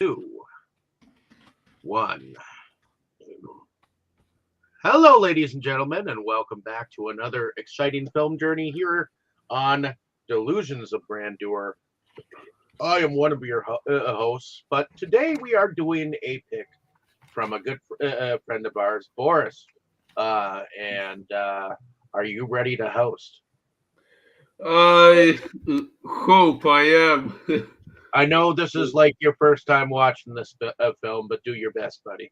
two, one. Hello, ladies and gentlemen, and welcome back to another exciting film journey here on Delusions of Grandeur. I am one of your hosts, but today we are doing a pick from a good friend of ours, Boris. And are you ready to host? I hope I am. I know this is like your first time watching this film, but do your best, buddy.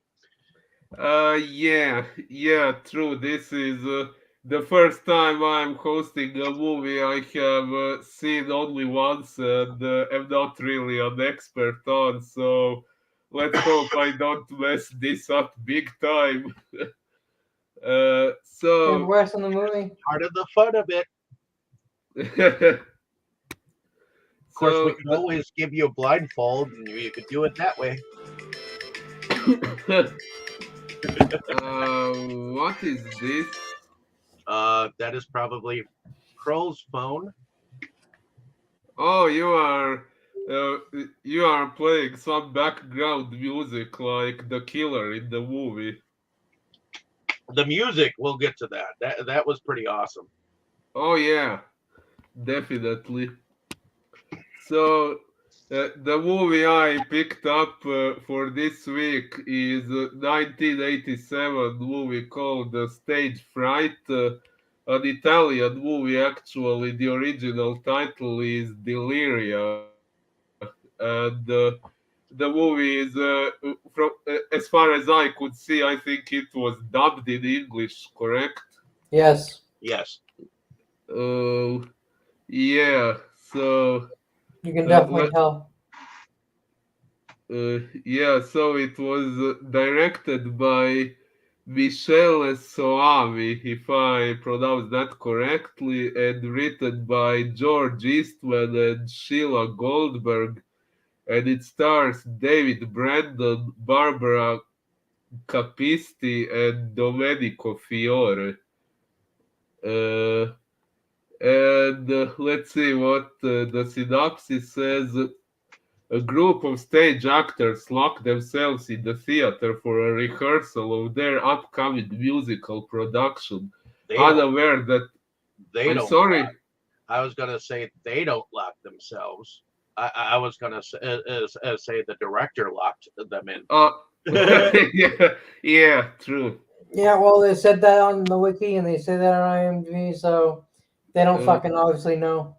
Yeah, true. This is the first time I'm hosting a movie I have seen only once and am not really an expert on. So let's hope I don't mess this up big time. There's So, worse in the movie. Part of the fun of it. Of course, we so could always give you a blindfold, and you could do it that way. what is this? That is probably Kroll's phone. Oh, uh, you are playing some background music like the killer in the movie. The music, we'll get to that. That was pretty awesome. Oh yeah, definitely. So the movie I picked up for this week is a 1987 movie called Stage Fright. An Italian movie, actually. The original title is Deliria, and the movie is as far as I could see, I think it was dubbed in English, correct? Yes, Yes. Uh, yeah. So you can uh, definitely tell. yeah, so it was directed by Michele Soavi, if I pronounce that correctly, and written by George Eastman and Sheila Goldberg, and it stars David Brandon, Barbara Capisti, and Domenico Fiore. Uh, and let's see what the synopsis says. A group of stage actors lock themselves in the theater for a rehearsal of their upcoming musical production, They don't. unaware that. They I'm don't lock. sorry. I was gonna say they don't lock themselves. I was gonna say the director locked them in. Uh, yeah, yeah, true. Yeah, well, they said that on the wiki and they say that on IMDb, so they don't Uh, fucking obviously know.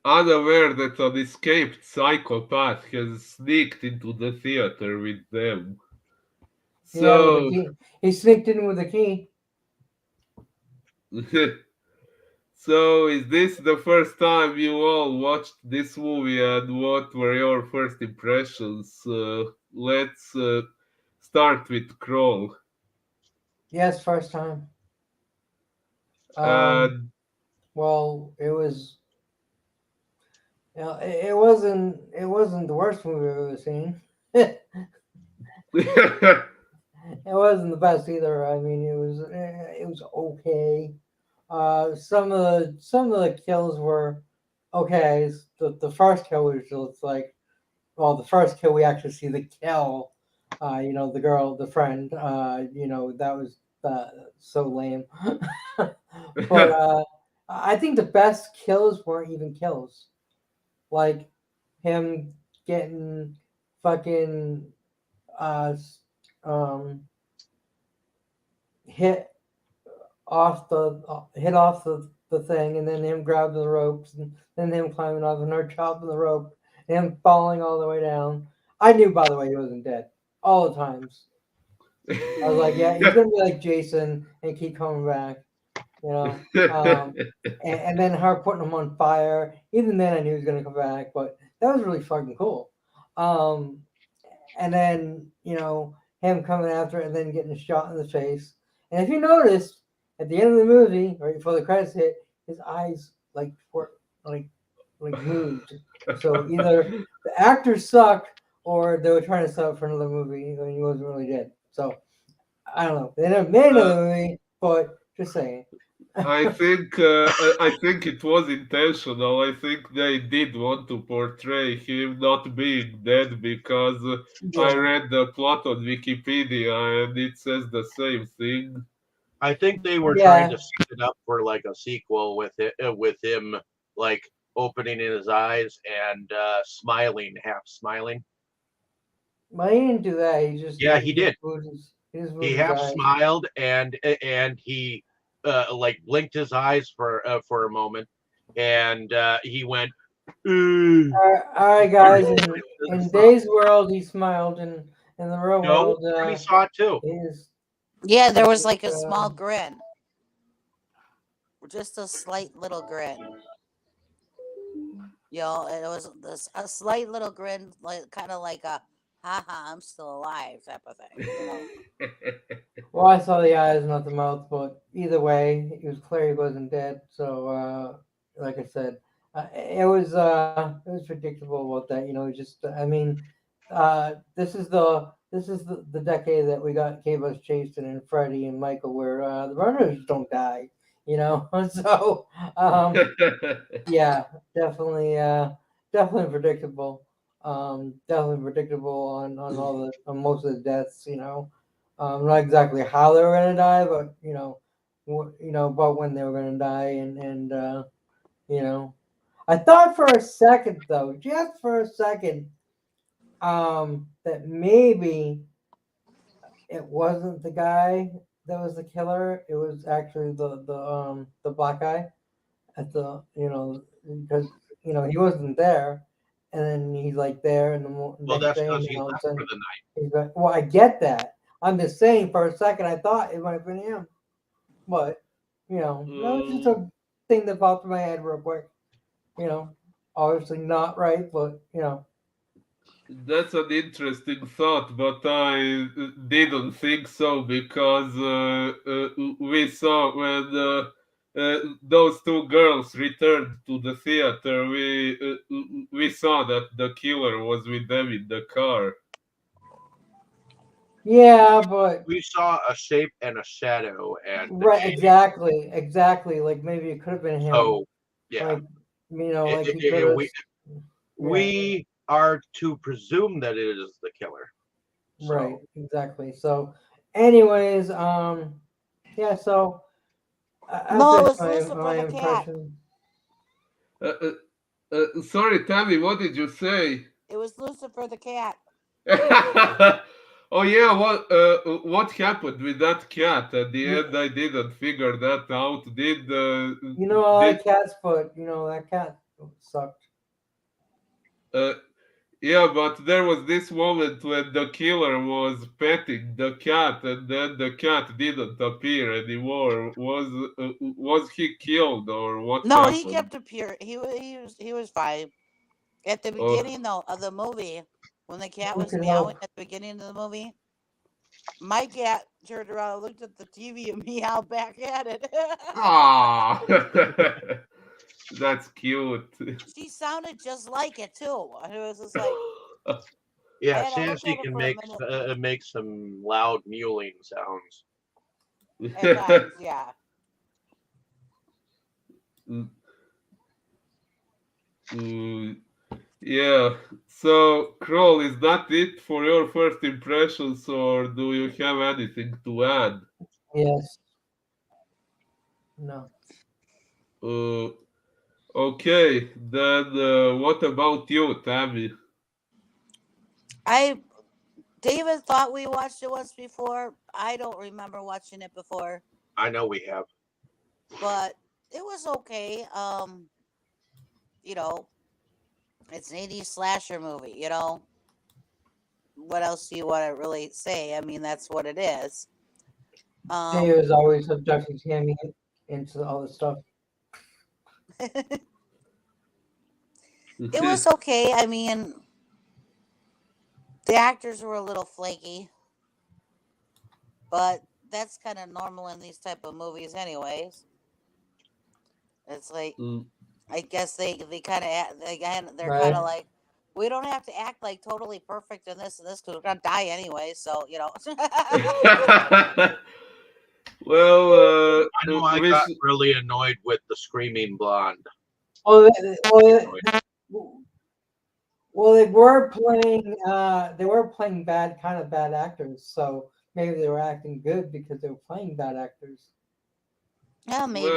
Unaware that an escaped psychopath has sneaked into the theater with them. Yeah, with the So, key. He sneaked in with the key. so is this the first time you all watched this movie, and what were your first impressions? Let's start with Kroll. Yes, first time. Uh, Well, it was. It wasn't the worst movie I've ever seen. It wasn't the best either. I mean, it was okay. Some of the kills were okay. The first kill was just like, well, the first kill we actually see the kill. The girl, the friend. That was so lame. But I think the best kills weren't even kills. Like him getting fucking uh s- um hit hit off the thing, and then him grabbing the ropes, and then him climbing off and her chopping the rope, and him falling all the way down. I knew, by the way, he wasn't dead all the times. I was like, yeah, he's gonna be like Jason and keep coming back, you know. And then her putting him on fire. Even then, I knew he was gonna come back, but that was really fucking cool. Um, and then him coming after it and then getting shot in the face. And if you noticed, at the end of the movie, right before the credits hit, his eyes were like moved. So either the actors sucked or they were trying to set up for another movie and he wasn't really dead. So I don't know. They never made uh, another movie, but just saying. I think it was intentional. I think they did want to portray him not being dead because I Yeah. read the plot on Wikipedia and it says the same thing. I think they were trying Yeah. to set it up for like a sequel with him like opening his eyes and smiling, half smiling. But he didn't do that. Yeah, he did. He just He moved his half eyes. smiled and he like blinked his eyes for a moment, and he went. All right, guys. In Day's world, he smiled, and in the real No, world, Tammy saw it too. he's Yeah, there was like a uh, small grin, just a slight little grin. You know, it was a slight little grin, like kind of like a "haha, I'm still alive" type of thing. You know. well, I saw the eyes, not the mouth, but either way, it was clear he wasn't dead. So, like I said, it was predictable about that. You know, just I mean, this is the decade that we got gave us Jason and Freddy and Michael, where the runners don't die. You know, so yeah, definitely, definitely predictable. Definitely predictable on all the on most of the deaths. You know, not exactly how they were gonna die, but you know about when they were gonna die, and you know, I thought for a second though, just for a second, that maybe it wasn't the guy that was the killer. It was actually the black guy at the because he wasn't there, and then he's like there, and the Well, next that's day, and because then he's all of a left for sudden the night. he's like, well, I get that. I'm just saying for a second I thought it might have been him, but that was just a thing that popped in my head real quick. You know, obviously not right, but That's an interesting thought, but I didn't think so because we saw when those two girls returned to the theater, we saw that the killer was with them in the car. yeah, but We saw a shape and a shadow, and right, exactly. Like maybe it could have been him. so yeah, Like like he could have. we Yeah. we are to presume that it is the killer. Right, So exactly. So, anyways, yeah. So No, it that's was Lucifer my the cat. impression. Uh, Sorry, Tammy, what did you say? It was Lucifer the cat. Oh yeah, what happened with that cat? At the end, I didn't figure that out. I Did like cats, but that cat sucked. uh, yeah, but there was this moment when the killer was petting the cat, and then the cat didn't appear anymore. Was he killed or what No, he happened? kept it pure. He was fine at the Oh, beginning though of the movie when the cat We was could meowing hope. at the beginning of the movie. My cat turned around and looked at the TV and meowed back at it. ah, that's cute. She sounded just like it too. And it was just like I yeah, had to look Sassy at her can for a minute. make some loud mewling sounds. At times, yeah. Mm, yeah. So, Kroll, is that it for your first impressions, or do you have anything to add? Yes. No. Uh, okay, then what about you, Tammy? I David thought we watched it once before. I don't remember watching it before, I know we have. but it was okay. You know, it's an 80s slasher movie, What else do you want to really say? I mean, that's what it is. Dave Um is always subjecting Tammy into all this stuff. it was okay. I mean, the actors were a little flaky, but that's kind of normal in these type of movies anyways. It's like Mm. I guess they kind of they're kind of Right. like we don't have to act like totally perfect in this and this because we're gonna die anyway. So Well, I know I got really annoyed with the screaming blonde. Well, they were playing. They were playing kind of bad actors. So maybe they were acting good because they were playing bad actors. Yeah, maybe.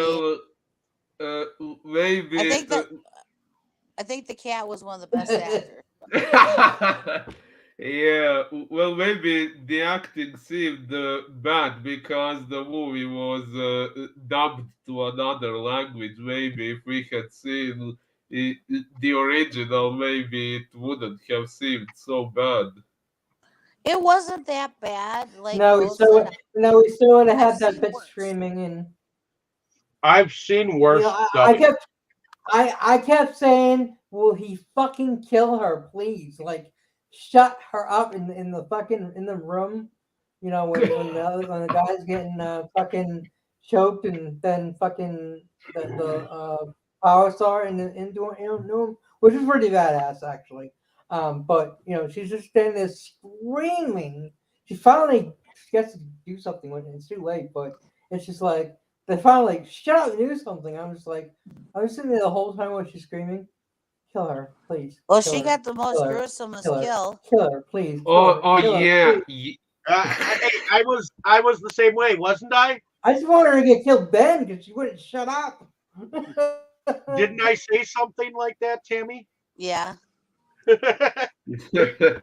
well, maybe. I think the cat was one of the best actors. Yeah, well, maybe the acting seemed bad because the movie was dubbed to another language. Maybe if we had seen the original, maybe it wouldn't have seemed so bad. It wasn't that bad. Like No, Will said, we still would have I've had that seen bitch worse. screaming, and I've seen you worse know, dubbing. I kept saying, "Will he fucking kill her, please? Like, shut her up in the fucking in the room." You know, when the guy's getting fucking choked, and then fucking the power star into him, which is pretty badass actually. But you know, she's just standing there screaming. She finally gets to do something when it's too late, but it's just like they finally like, shut up and do something. I'm just like. I was sitting there the whole time while she's screaming, "Kill her, please! Well, Kill she her! got the most Kill her! gruesomest Kill her! kill. Kill her, please! Oh Kill her, yeah. please!" I was the same way, wasn't I? I just wanted her to get killed then because she wouldn't shut up. Didn't I say something like that, Tammy? Yeah, Yeah. but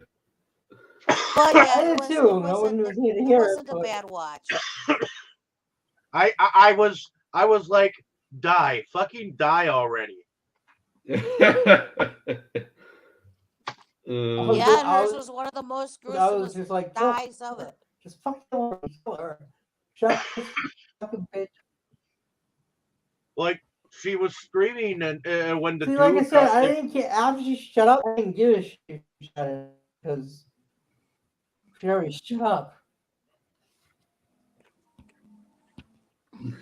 yeah, I it did was. too. No one was here to It hear it, wasn't a but bad watch. I was like, die, fucking die already. Yeah, and hers was one of the most I was gruesome just like, dies of her. it. Just fucking kill her. Shut this fucking bitch. Like she was screaming, and when the See, like I dude said, got I didn't care. After she shut up, I didn't give a shit if she shut it because she already shut up.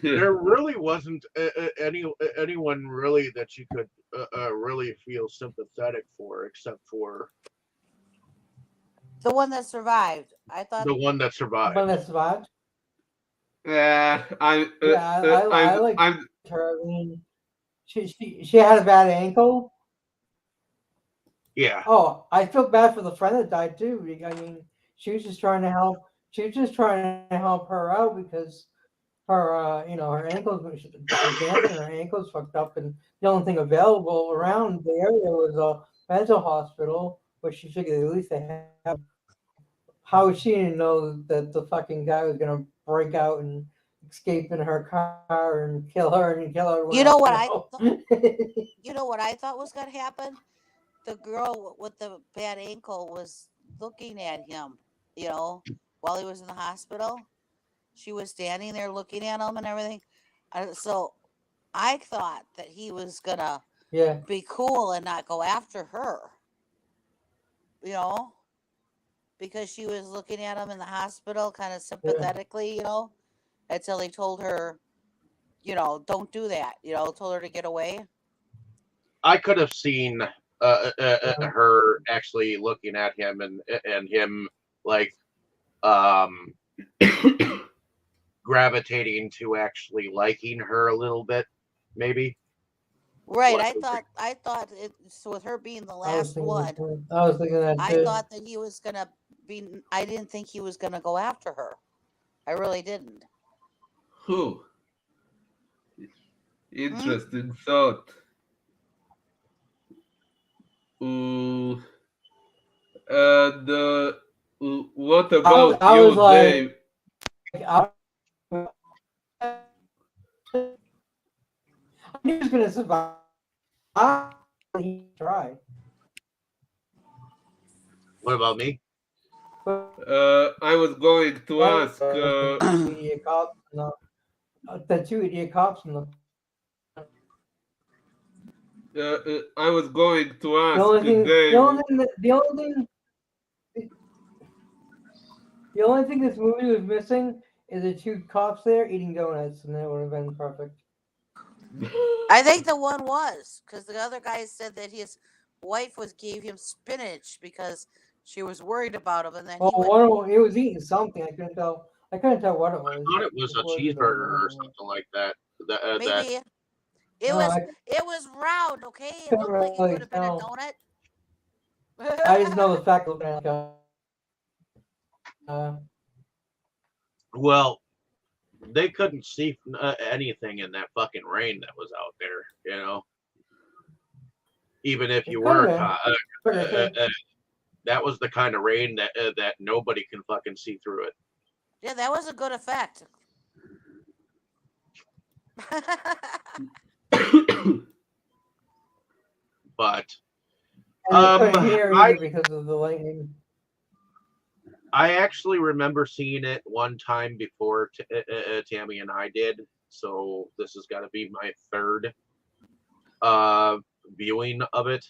there really wasn't anyone really that you could really feel sympathetic for, except for The one that survived. I thought the one that survived. But that's survived. Yeah, I like I'm her. I mean, she had a bad ankle. Yeah, Oh, I feel bad for the friend that died too. I mean, she was just trying to help. She was just trying to help her out because her, her ankles were gigantic and her ankles fucked up, and the only thing available around the area was a mental hospital, which she figured at least they have. How she didn't know that the fucking guy was gonna break out and escape in her car and kill her and kill everyone you know else. what you know what I thought was gonna happen. The girl with the bad ankle was looking at him. You know, while he was in the hospital, she was standing there looking at him and everything. So I thought that he was gonna Yeah. be cool and not go after her. You know, because she was looking at him in the hospital, kind of sympathetically. You know, until he told her, don't do that. Told her to get away. I could have seen her actually looking at him and him like um gravitating to actually liking her a little bit, maybe. Right. What? I thought it, so with her being the I was last thinking, one, I was thinking that I too. thought that he was gonna be. I didn't think he was gonna go after her. I really didn't. who? Hmm? Interesting thought. Uh, and what about I was you, like, Dave? I knew he was gonna survive. He tried. What about me? I was going to ask. Idiot cops, the two idiot cops in I was going to the ask only thing, Dave. the only thing this movie was missing is the two cops there eating donuts, and that would have been perfect. I think the one was because the other guy said that his wife gave him spinach because she was worried about him, and then Oh, he went. one of them, he was eating something. I couldn't tell. I couldn't tell what it I was. thought it was a cheeseburger or something like that. That Maybe it No, was I it was round. Okay, it couldn't looked like it really could have been a tell. donut. I just know the fact of looking at well, they couldn't see anything in that fucking rain that was out there. You know, even if it you could were have been. But I think that was the kind of rain that nobody can fucking see through it. Yeah, that was a good effect. But and I couldn't hear I either because of the lightning. I actually remember seeing it one time before Tammy and I did. So this has got to be my third viewing of it.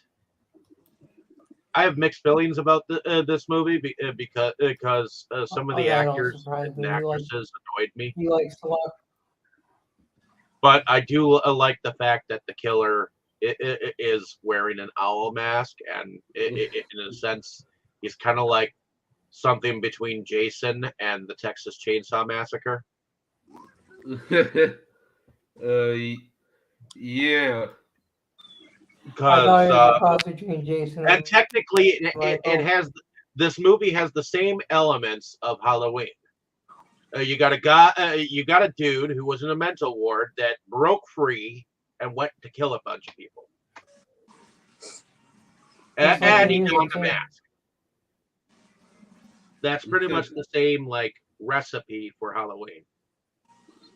I have mixed feelings about this movie because some of the That don't actors surprise and me. actresses annoyed me. He likes to watch. But I do like the fact that the killer is wearing an owl mask, and in a sense, he's kind of like something between Jason and the Texas Chainsaw Massacre. Yeah. I thought Because it was a cross between Jason and technically, it Michael. has this movie has the same elements of Halloween. You got a guy, you got a dude who was in a mental ward that broke free and went to kill a bunch of people, Just like and the he music, donned a too. mask. That's pretty much the same like recipe for Halloween.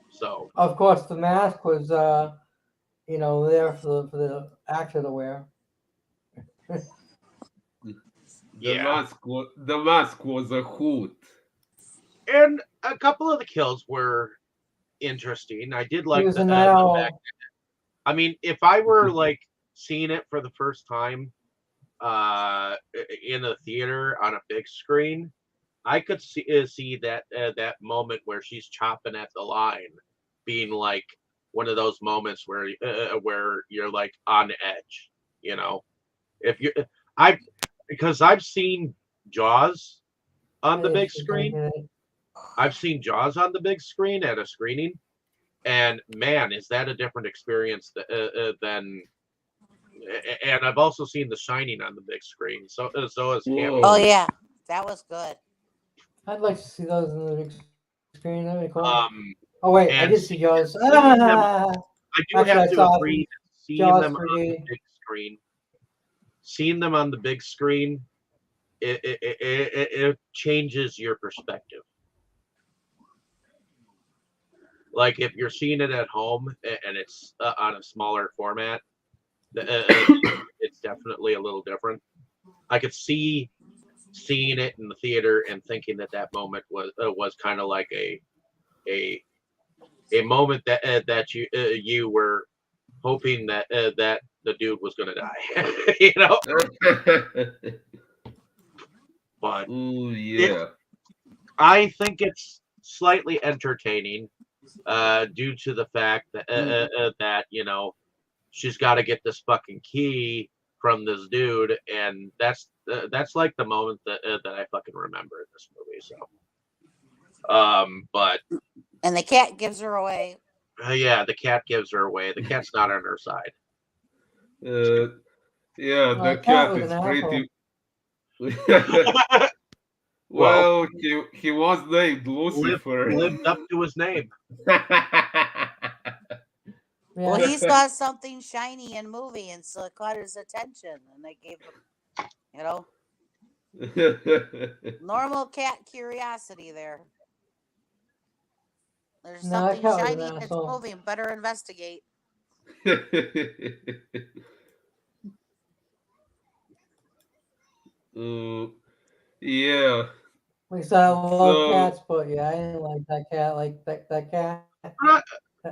So Of course, the mask was, there for the actor to wear. yeah, The mask was a hoot. and a couple of the kills were interesting. I did He like was a the night owl. fact. I mean, if I were like seeing it for the first time in a theater on a big screen, I could see that moment where she's chopping at the line, being like one of those moments where you're like on edge. You know, if you I because I've seen Jaws on the And big she's screen. making it. I've seen Jaws on the big screen at a screening, and man, is that a different experience than. And I've also seen The Shining on the big screen. So has Cameo. Oh Whoa. yeah, that was good. I'd like to see those in the big screen. That'd be cool. Oh, wait, I and did see Jaws. seeing them, Ah! I do Actually, have I to saw agree that seeing Jaws them on the 3D. big screen, seeing them on the big screen, it changes your perspective. Like if you're seeing it at home and it's on a smaller format, it's definitely a little different. I could see seeing it in the theater and thinking that moment was kind of like a moment that you were hoping that the dude was gonna die, you know. But Oh yeah. I think it's slightly entertaining, due to the fact that she's got to get this fucking key from this dude, and that's like the moment that I fucking remember in this movie. So, but And the cat gives her away. yeah, the cat gives her away. The cat's not on her side. Yeah, Well, the that cat cat was is an asshole. pretty. Well, Well, he was named Lucifer. lived up to his name. Well, Yeah. he saw something shiny and moving, and so it caught his attention, and they gave him, normal cat curiosity there. There's No, that something cat was shiny an and it's asshole. moving. Better investigate. Uh, yeah. At least I love So cats, but yeah, I didn't like that cat. Like that cat. But I,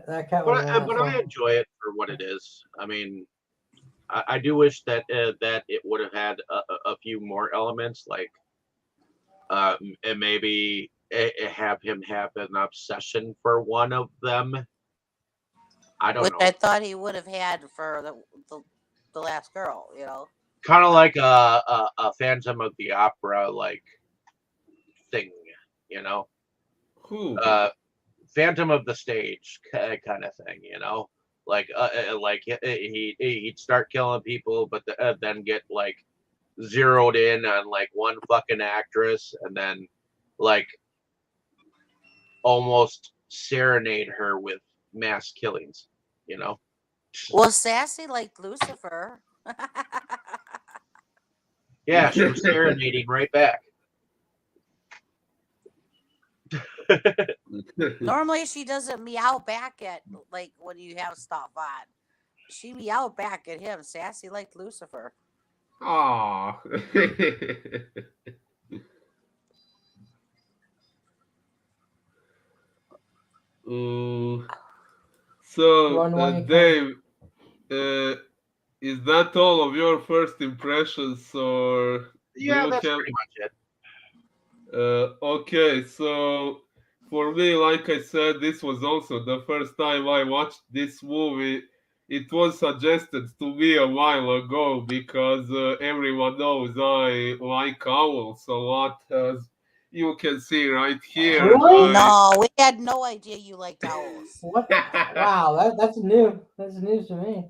That cat was an but I asshole. enjoy it for what it is. I mean, I do wish that that it would have had a few more elements, like and maybe have him have an obsession for one of them. I don't Which know, I thought he would have had for the last girl, kind of like a Phantom of the Opera like thing, you know. Who? Phantom of the Stage kind of thing, you know, like he'd start killing people, but then get like zeroed in on like one fucking actress, and then like almost serenade her with mass killings, you know. Well, Sassy like Lucifer. Yeah, she was serenading right back. Normally, she doesn't meow back at like when you have stuff on. She meowed back at him, Sassy like Lucifer. Ah. Uh, so, Run while you can. Dave, uh, is that all of your first impressions, or do Yeah, you that's have? pretty much it. Okay, so for me, like I said, this was also the first time I watched this movie. It was suggested to me a while ago because everyone knows I like owls a lot, as you can see right here. Really? No, we had no idea you liked owls. What? Wow, that's new. That's news to me.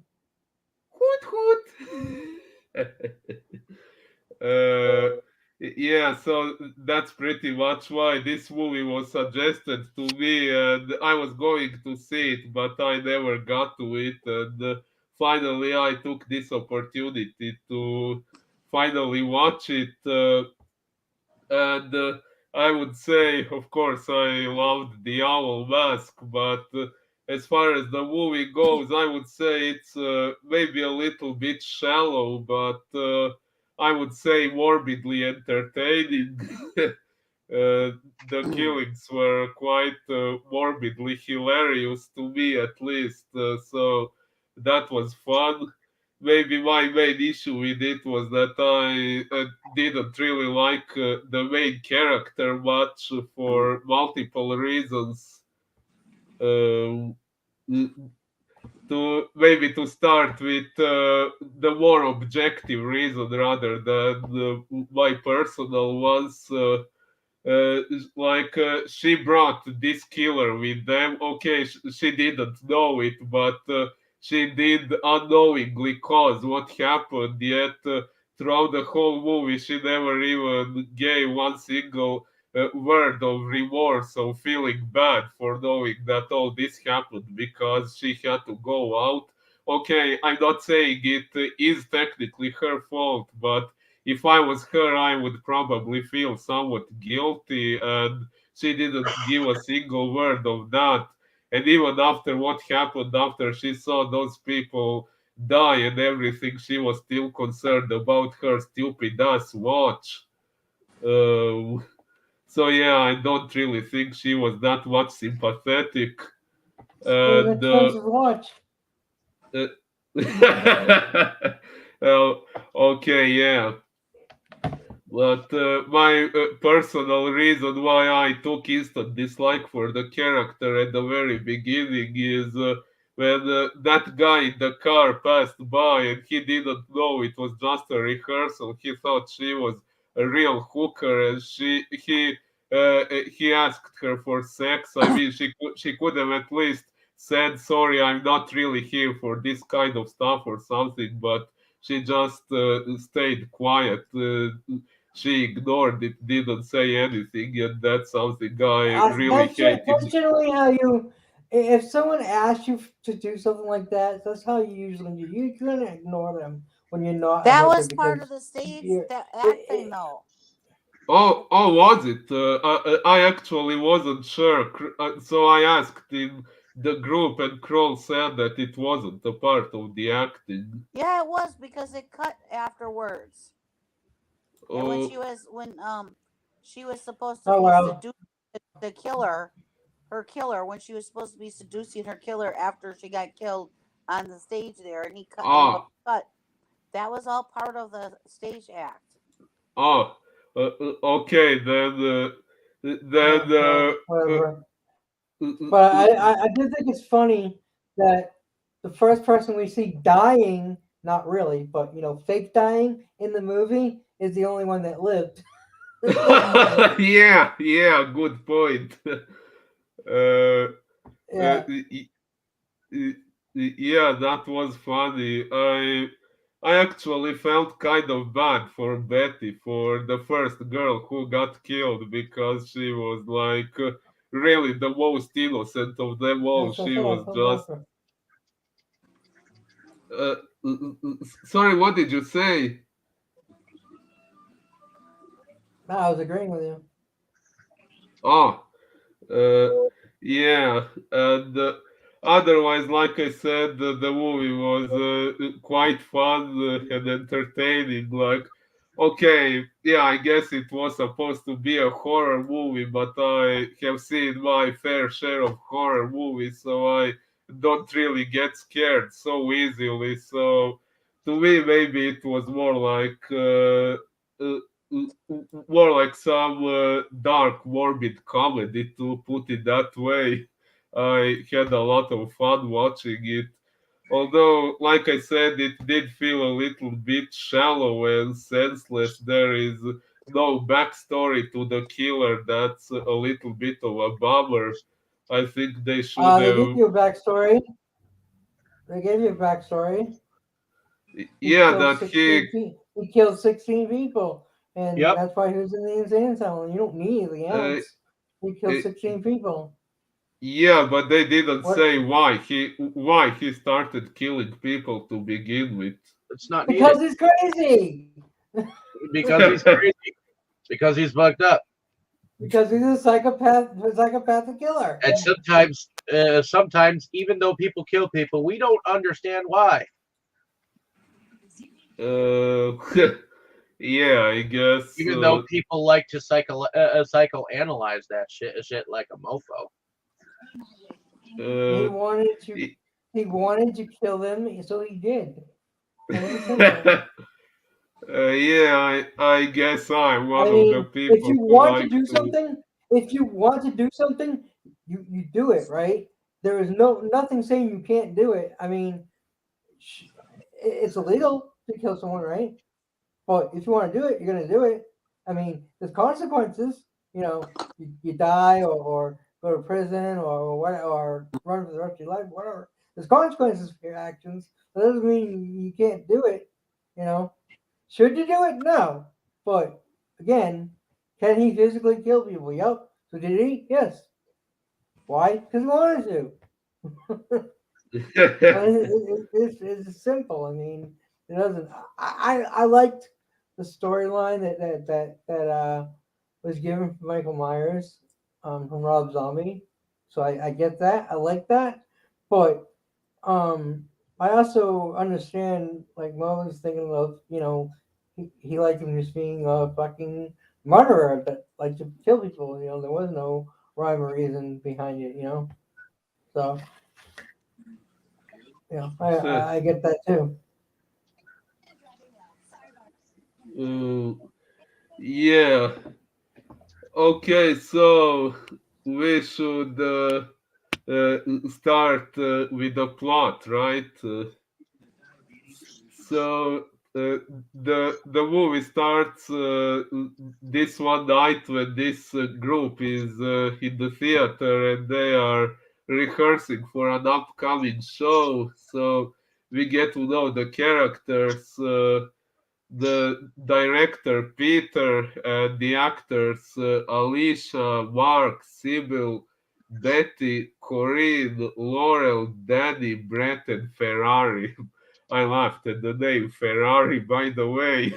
Hoot hoot. uh, yeah, so that's pretty much why this movie was suggested to me, and I was going to see it, but I never got to it. And finally, I took this opportunity to finally watch it. And I would say, of course, I loved the owl mask, but as far as the movie goes, I would say it's maybe a little bit shallow, but I would say morbidly entertaining. The killings were quite morbidly hilarious to me, at least. So that was fun. Maybe my main issue with it was that I didn't really like the main character much for multiple reasons. Um, to maybe to start with the more objective reason rather than my personal ones. Like she brought this killer with them. Okay, she didn't know it, but she did unknowingly cause what happened. Yet throughout the whole movie, she never even gave one single word of remorse or feeling bad for knowing that all this happened because she had to go out. Okay, I'm not saying it is technically her fault, but if I was her, I would probably feel somewhat guilty, and she didn't give a single word of that. And even after what happened, after she saw those people die and everything, she was still concerned about her stupid ass watch. Uh, so yeah, I don't really think she was that much sympathetic. It was an And expensive watch. uh, well, okay, yeah. But my personal reason why I took instant dislike for the character at the very beginning is when that guy in the car passed by and he didn't know it was just a rehearsal. He thought she was a real hooker, and he asked her for sex. I mean, she could have at least said, "Sorry, I'm not really here for this kind of stuff" or something, but she just stayed quiet. She ignored it, didn't say anything, and that's something I really That's hated. generally how you. If someone asks you to do something like that, that's how you usually do. You're gonna ignore them when you're not a That hooker was part of because the stage, you're. that It, acting, though. Oh, was it? I actually wasn't sure, so I asked in the group, and Kroll said that it wasn't a part of the acting. Yeah, it was because it cut afterwards. And Oh, when she was supposed to oh be well. seduced the killer, her killer, when she was supposed to be seducing her killer after she got killed on the stage there, and he cut and ah, cut. That was all part of the stage act. ah. Okay, then, Whatever. uh, But uh, I do think it's funny that the first person we see dying, not really, but fake dying in the movie is the only one that lived. yeah, good point. Uh, uh, Yeah. y- y- yeah, that was funny. I actually felt kind of bad for Betty, for the first girl who got killed, because she was like really the most innocent of them all. That's what I She said. I was felt bad just for. uh, sorry, what did you say? No, I was agreeing with you. Oh, Uh, yeah, and otherwise, like I said, the movie was quite fun and entertaining. Like, okay, yeah, I guess it was supposed to be a horror movie, but I have seen my fair share of horror movies, so I don't really get scared so easily. So, to me, maybe it was uh, more like some dark, morbid comedy, to put it that way. I had a lot of fun watching it. Although, like I said, it did feel a little bit shallow and senseless. There is no backstory to the killer. That's a little bit of a bummer. I think they should They give have. you a backstory. They gave you a backstory. He Yeah, killed that he. 16 people. He killed 16 people, and Yep. that's why he was in the insane asylum. You don't need anything Uh, else. He killed 16 people. Yeah, but they didn't What? say why he started killing people to begin with. It's not needed Because he's crazy. because he's crazy. Because he's fucked up. Because he's a psychopath, a psychopathic killer. And sometimes, even though people kill people, we don't understand why. uh, yeah, I guess. Even though people like to psychoanalyze that shit like a mofo. He Uh, wanted to. y- He wanted to kill them, so he did. Plain and simple. yeah, I guess I'm I one of the mean, if people you who want to like do to. something, if you want to do something, you do it, right? There is nothing saying you can't do it. I mean, it's illegal to kill someone, right? But if you want to do it, you're gonna do it. I mean, there's consequences. You know, you die or go to prison or run for the rest of your life, whatever. There's consequences for your actions. That doesn't mean you can't do it. You know, should you do it? No. But again, can he physically kill people? Yep. So did he? Yes. Why? Because he wanted to. It's simple. I mean, it doesn't. I liked the storyline that was given from Michael Myers, from Rob Zombie. So I get that. I like that, but um, I also understand like Mo was thinking of, he liked him just being a fucking murderer that liked to kill people. There was no rhyme or reason behind it. So I get that too. Uh, yeah. Okay, so we should start with the plot, right? So the movie starts this one night when this group is in the theater and they are rehearsing for an upcoming show. So we get to know the characters, the director Peter, and the actors Alicia, Mark, Sybil, Betty, Corinne, Laurel, Danny, Brett, and Ferrari. I laughed at the name Ferrari, by the way.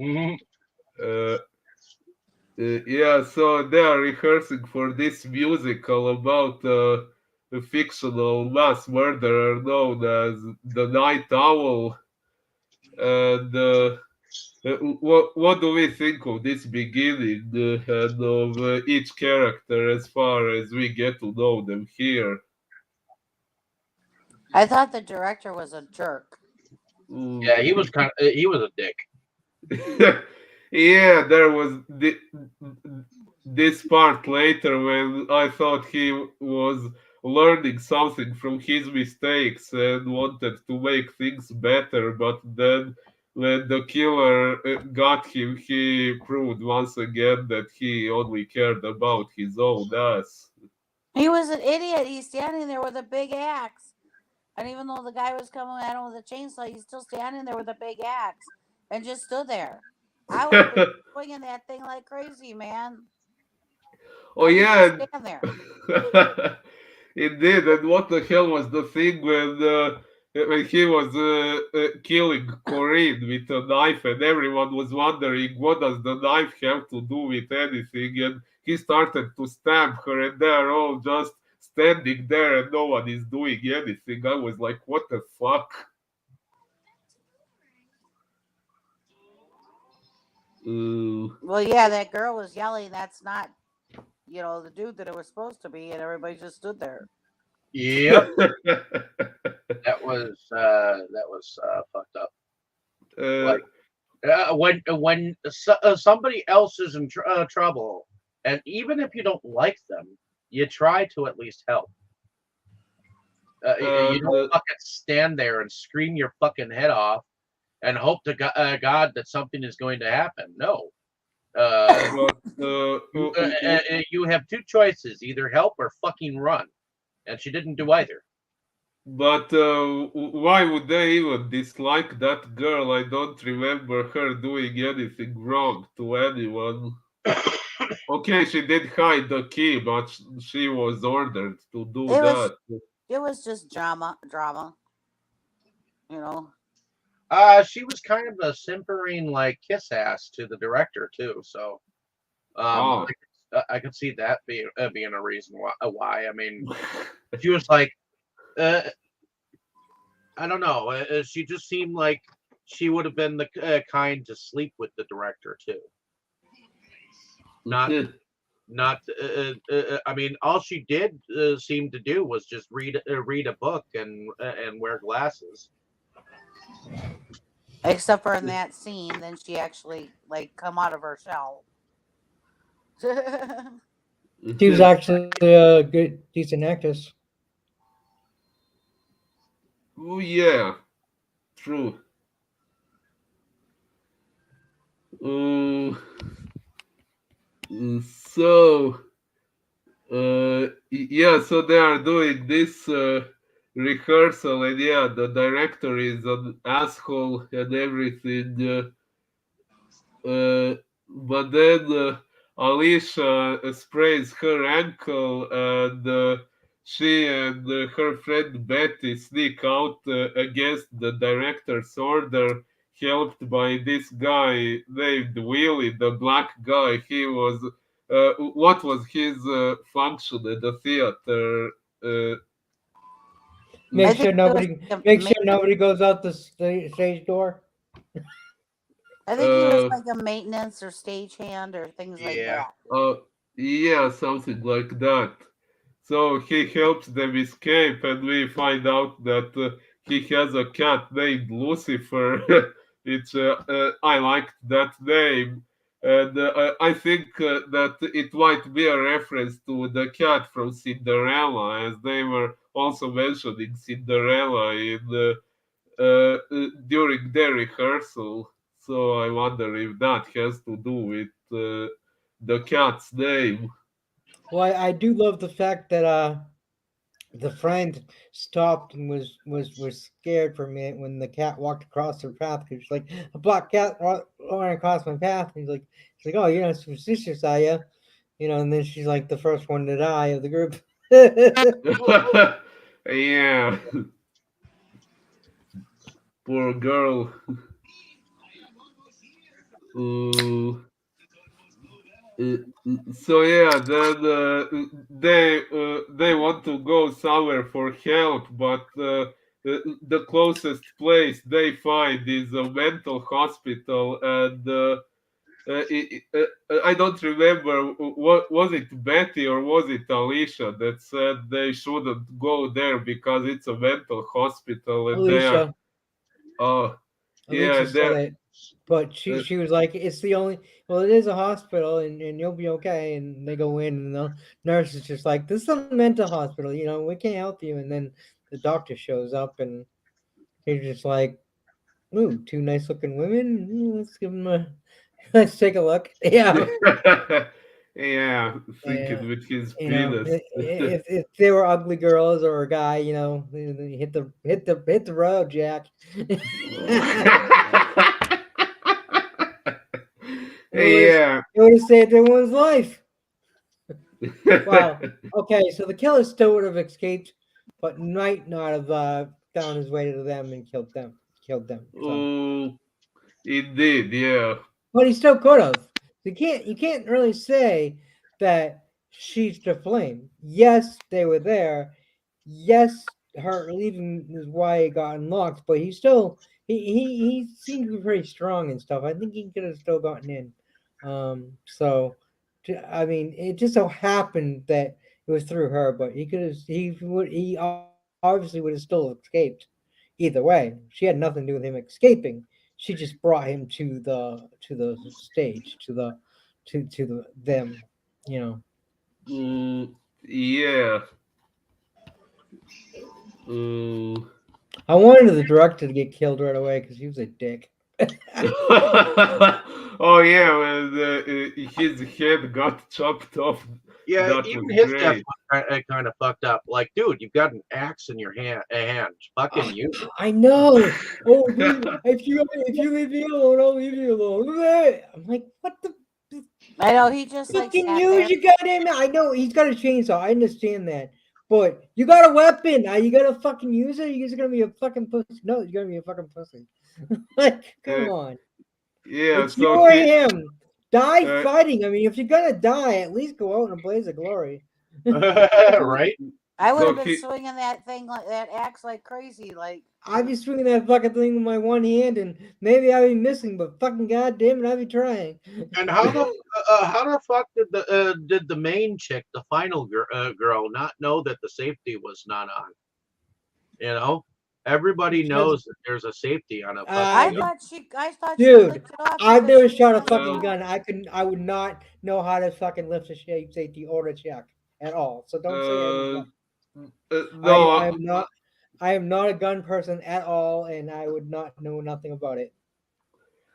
Mhm. uh, yeah, so they are rehearsing for this musical about a fictional mass murderer known as the Night Owl. And what do we think of this beginning and of each character as far as we get to know them here? I thought the director was a jerk. Mm. Yeah, he was a dick. Yeah, there was this part later when I thought he was learning something from his mistakes and wanted to make things better, but then when the killer got him, he proved once again that he only cared about his own ass. He was an idiot. He's standing there with a big axe. And even though the guy was coming at him with a chainsaw, he's still standing there with a big axe and just stood there. I would have been swinging that thing like crazy, man. Oh I would just yeah, stand there. indeed. And what the hell was the thing when he was killing Corinne with a knife, and everyone was wondering what does the knife have to do with anything? And he started to stab her, and they're all just standing there, and no one is doing anything. I was like, what the fuck? Well, yeah, that girl was yelling. That's not, the dude that it was supposed to be, and everybody just stood there. Yep, that was fucked up. uh, Like when somebody else is in trouble, and even if you don't like them, you try to at least help. You and don't fucking stand there and scream your fucking head off and hope to God that something is going to happen. No. but You have two choices: either help or fucking run, and she didn't do either. But why would they even dislike that girl? I don't remember her doing anything wrong to anyone. Okay, she did hide the key, but she was ordered to do It was, that. it was just drama. You know. She was kind of a simpering, like, kiss ass to the director too. So, Oh. I could see that being a reason why. I mean, she was like, uh, I don't know. She just seemed like she would have been the kind to sleep with the director too. Not, not. I mean, all she did seem to do was just read a book and wear glasses. Except for in that scene, then she actually like come out of her shell. She was actually a good, decent actress. Oh yeah, true. Uh, so yeah, so they are doing this rehearsal, and yeah, the director is an asshole and everything. But then Alicia sprays her ankle, and she and her friend Betty sneak out against the director's order, helped by this guy named Willie, the black guy. He was. What was his function at the theater? Uh, I Make think sure he was nobody, like a make sure nobody goes out the stage door. I think he was uh, like a maintenance or stagehand or things like Yeah. that. uh, yeah, something like that. So he helps them escape, and we find out that he has a cat named Lucifer. It's I liked that name, and I think that it might be a reference to the cat from Cinderella, as they were also mentioning Cinderella during their rehearsal. So I wonder if that has to do with the cat's name. Well, I do love the fact that the friend stopped and was scared for a minute when the cat walked across her path because she's like a black cat running across my path. And she's like, oh, you're not superstitious, are you? You know, and then she's like the first one to die of the group. Yeah, poor girl. Uh, uh, so yeah, then they want to go somewhere for help, but the closest place they find is a mental hospital, and I don't remember what was it, Betty or was it Alicia that said they shouldn't go there because it's a mental hospital, and they are Alicia, uh yeah Alicia said they're it, but she was like, it's the only. Well, it is a hospital, and you'll be okay. And they go in, and the nurse is just like, this is a mental hospital. You know, we can't help you. And then the doctor shows up, and he's just like, Ooh, two nice looking women. Let's give them a. Let's take a look. Yeah, Yeah, yeah. thinking with his You know, penis. if they were ugly girls or a guy, they hit the road, Jack. It was Yeah. it would have saved everyone's life. Well, okay, so the killer still would have escaped, but might not have found his way to them and killed them. So, Oh, indeed, yeah. but he still could have. You can't really say that she's to blame. Yes, they were there. Yes, her leaving is why it got unlocked, but he seemed to be pretty strong and stuff. I think he could have still gotten in. So I mean, it just so happened that it was through her, but he obviously would have still escaped. Either way, she had nothing to do with him escaping. She just brought him to the stage, to them, you know. Yeah. Mm. I wanted the director to get killed right away because he was a dick. Oh yeah, when his head got chopped off, Yeah, that was even his death great. was kind of fucked up. Like, dude, you've got an axe in your hand. Fucking use it. I know. Oh, dude, if you leave me alone, I'll leave you alone. I'm like, what the I know he just like fucking sat use there. you goddamn. I know he's got a chainsaw. I understand that, but you got a weapon. Are you gonna fucking use it? You're gonna be a fucking pussy. No, you're gonna be a fucking pussy. Like, come Uh, on. yeah, It's you so or he him. Die uh, fighting. I mean, if you're gonna die, at least go out in a blaze of glory. Right? I would so have been he swinging that thing like that axe like crazy. Like, I'd be swinging that fucking thing with my one hand, and maybe I'd be missing, but fucking goddamn it, I'd be trying. And how the fuck did the main chick, the final girl, not know that the safety was not on? You know, everybody Because, knows that there's a safety on a fucking gun. I thought she dude, clicked it off I've because never she was shot a gonna fucking well, gun. I would not know how to fucking lift a shape safety or a check at all. So don't say I uh, know. I no, I am not I am not a gun person at all, and I would not know nothing about it.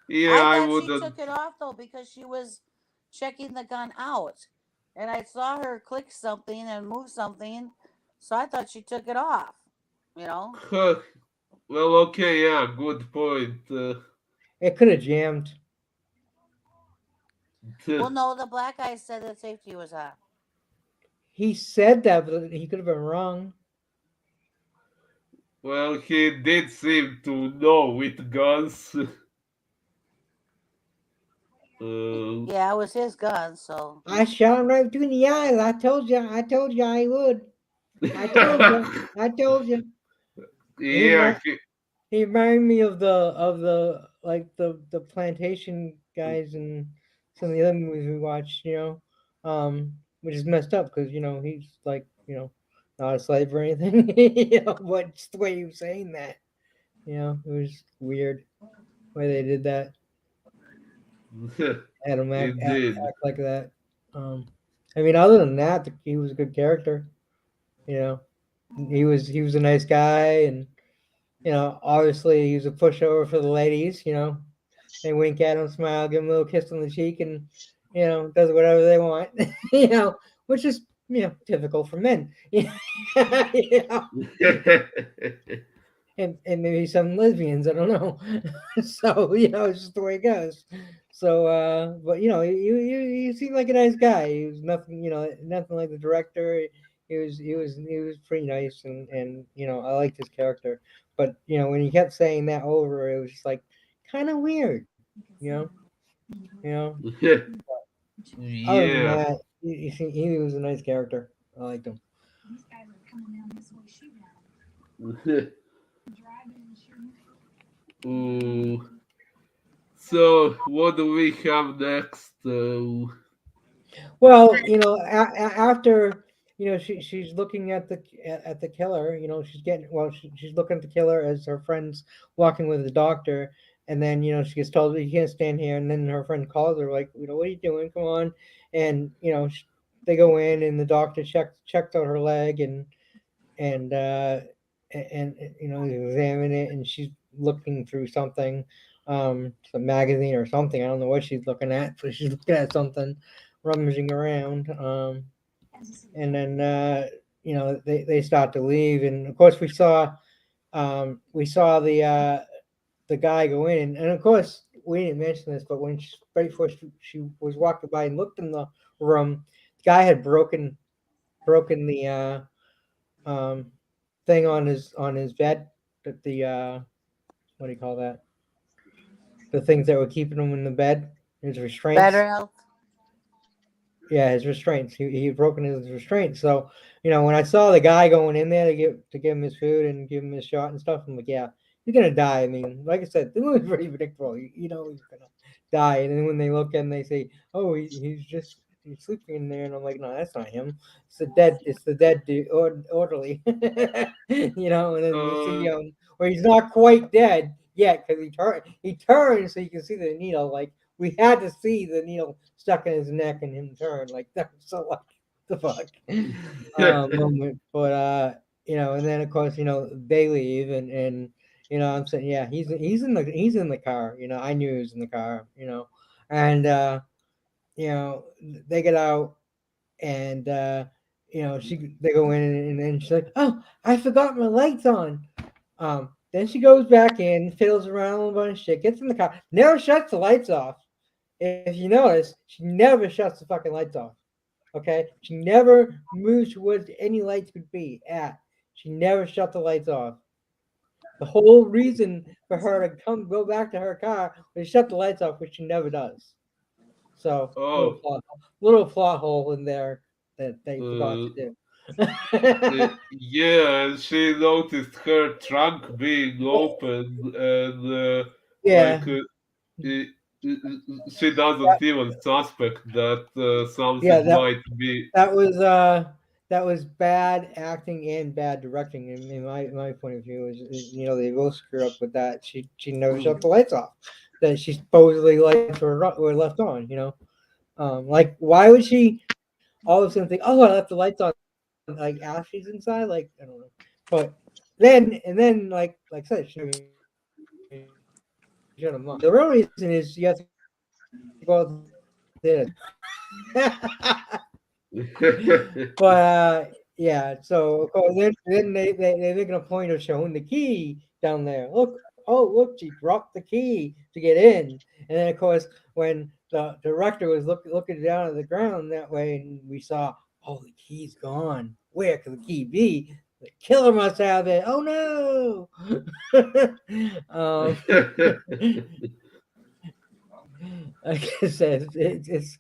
yeah, I I thought she wouldn't. took it off though because she was checking the gun out, and I saw her click something and move something, so I thought she took it off. You know. Well, okay, yeah, good point. It could have jammed. Well, no, the black guy said that safety was on. He said that, but he could have been wrong. well, he did seem to know with guns. uh, Yeah, it was his gun, so I shot him right between the eyes. I told you. I told you I would. I told you. I told you. He yeah, remi- he reminded me of the like the plantation guys and some of the other movies we watched. Which is messed up because he's like not a slave or anything. But just the way he was saying that, it was weird way they did that. Had him indeed. act like that. Um, I mean, other than that, he was a good character. You know, he was a nice guy, and obviously he was a pushover for the ladies. They wink at him, smile, give him a little kiss on the cheek, and does whatever they want. Which is typical for men. You know, and maybe some lesbians. I don't know. So it's just the way it goes. So, but he seemed like a nice guy. He was nothing, nothing like the director. He was pretty nice, and I liked his character. But when he kept saying that over, it was just like kind of weird. You know, you know. Other than yeah. that, he was a nice character. I liked him. Ooh. So, what do we have next? Well, after she's looking at the killer. She's looking at the killer as her friend's walking with the doctor, and then she gets told you can't stand here, and then her friend calls her like, what are you doing? Come on, and they go in, and the doctor checked out her leg, and and examine it, and she's looking through something, some magazine or something. I don't know what she's looking at, but she's looking at something, rummaging around. And then they start to leave, and of course we saw the guy go in, and of course we didn't mention this, but when right before she was walking by and looked in the room, the guy had broken the um, thing on his bed, the what do you call that? The things that were keeping him in the bed, his restraints. Better health. Yeah, his restraints. He had broken his restraints. So, when I saw the guy going in there to give him his food and give him his shot and stuff, I'm like, yeah, he's gonna die. I mean, like I said, the movie's pretty predictable. You know he's gonna die. And then when they look and they say, oh, he's sleeping in there, and I'm like, no, that's not him. It's the dead dude, orderly. And then you see uh, him where he's not quite dead yet because he turns so you can see the needle. Like we had to see the needle stuck in his neck and him turn. Like that was so like the fuck moment. But and then of course they leave and I'm saying yeah he's in the car. I knew he was in the car. And you know they get out and they go in and then she's like, oh, I forgot my lights on. Then she goes back in, fiddles around a little bunch of shit, gets in the car, never shuts the lights off. If you notice, she never shuts the fucking lights off. Okay, she never moves towards any lights could be at. She never shut the lights off. The whole reason for her to go back to her car was shut the lights off, which she never does. So oh, little plot hole in there that they forgot uh, to do. yeah, and she noticed her trunk being open, and Yeah, like i- she doesn't even suspect that yeah, something that might be. that was bad acting and bad directing in my point of view. They both screw up with that. She never shut the lights off. That she supposedly lights were left on. Like why would she all of a sudden think, oh, I left the lights on like Ashley's inside? Like I don't know, but then like I said, she shut them off. The real reason is you have to go out there to but yeah, so of course then they're making a point of showing the key down there. Look, she dropped the key to get in. And then of course when the director was looking down at the ground that way, and we saw, oh, the key's gone. Where could the key be? The killer must have it. Oh no! Like I said, it's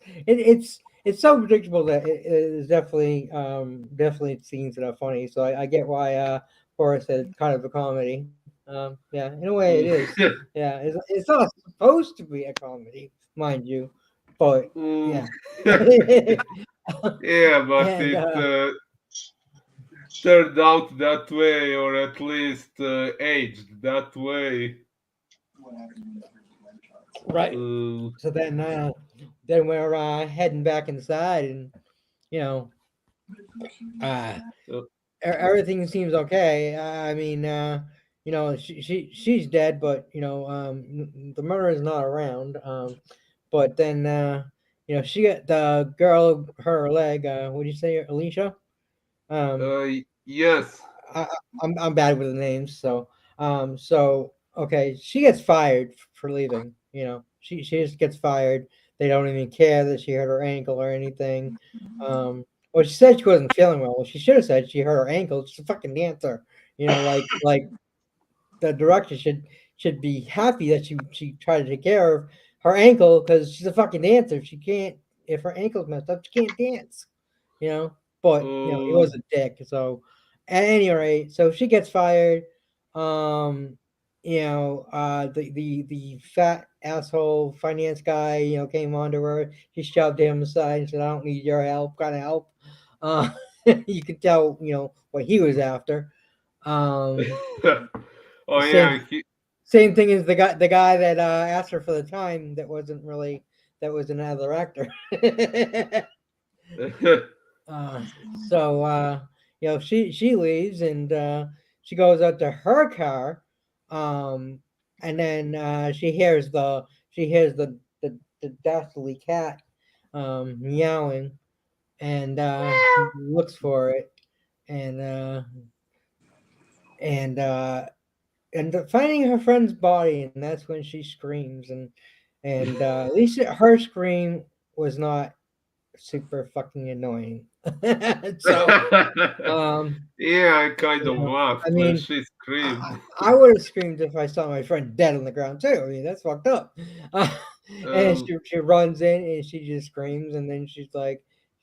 so predictable that it's definitely scenes that are funny. So I get why Forrest said kind of a comedy. Yeah, in a way it is. Yeah, it's not supposed to be a comedy, mind you, but Mm, yeah. yeah, but And it turned out that way, or at least aged that way. right. Uh, So then we're heading back inside, and you know, uh, uh, everything seems okay. I mean, she's dead, but the murderer is not around. But then she got the girl her leg. What do you say, Alicia? Um, yes. I, I'm bad with the names, so okay, she gets fired for leaving. She just gets fired. They don't even care that she hurt her ankle or anything. Well, she said she wasn't feeling well. She should have said she hurt her ankle. She's a fucking dancer. Like the director should be happy that she tried to take care of her ankle because she's a fucking dancer. She can't if her ankle's messed up, she can't dance. You know, but he Uh, was a dick. So at any rate, so she gets fired. Um, the fat asshole finance guy, came onto her. He shoved him aside and said, "I don't need your help. Kind of help." Uh, you could tell, what he was after. Um, oh same yeah, he, same thing as the guy that asked her for the time that was another actor. uh, so she leaves and she goes out to her car, and then she hears the deathly cat meowing, and looks for it, and and finding her friend's body, and that's when she screams, and at least her scream was not super fucking annoying. So um Yeah, I kind you of know, I laughed when mean, she I, screamed. I would have screamed if I saw my friend dead on the ground too. I mean, that's fucked up. Uh, and Um, she runs in and she just screams, and then she's like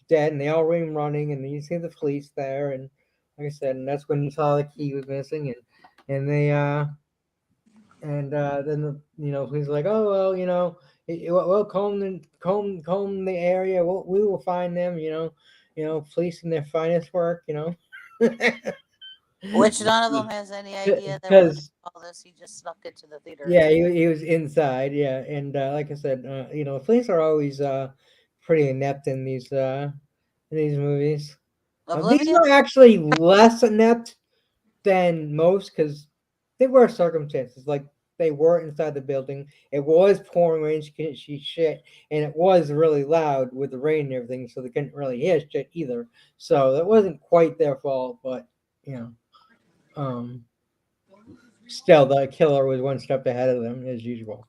dead, and they all ring running, and then you see the police there, and like I said, and that's when you saw the key was missing, and they then he's like, oh well, we'll comb the area. We will find them. Police in their finest work. Which none of them has any idea they were Because doing all this. He just snuck into the theater. yeah, he was inside. Yeah, and like I said, police are always pretty inept in these movies. These Oblivious. are actually less inept than most because there were circumstances like they were inside the building. It was pouring rain. She couldn't see shit, and it was really loud with the rain and everything, so they couldn't really hear shit either. So that wasn't quite their fault, but you know, um, still the killer was one step ahead of them as usual.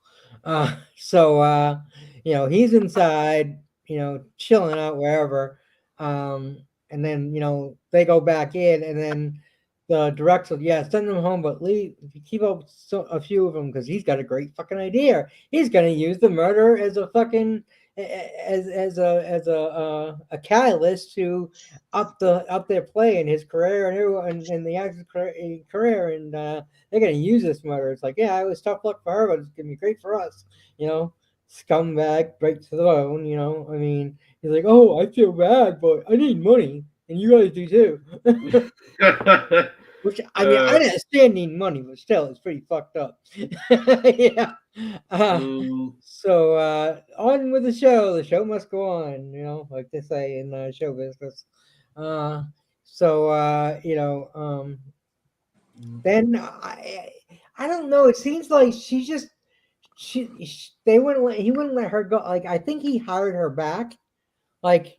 He's inside, chilling out wherever. Um, and then, they go back in, and then the director, yeah, send them home, but leave, keep up a few of them because he's got a great fucking idea. He's gonna use the murder as a fucking as a catalyst to up their play in his career and everyone and the actor's career, and they're gonna use this murder. It's like, yeah, it was tough luck for her, but it's gonna be great for us. You know, scumbag, right to the bone. I mean, he's like, oh, I feel bad, but I need money, and you guys do too. Which I mean, I uh, understand need money, but still, it's pretty fucked up. Yeah. Uh, um, on with the show. The show must go on. Like they say in show business. Uh, then I don't know. It seems like they wouldn't let he wouldn't let her go. Like I think he hired her back. Like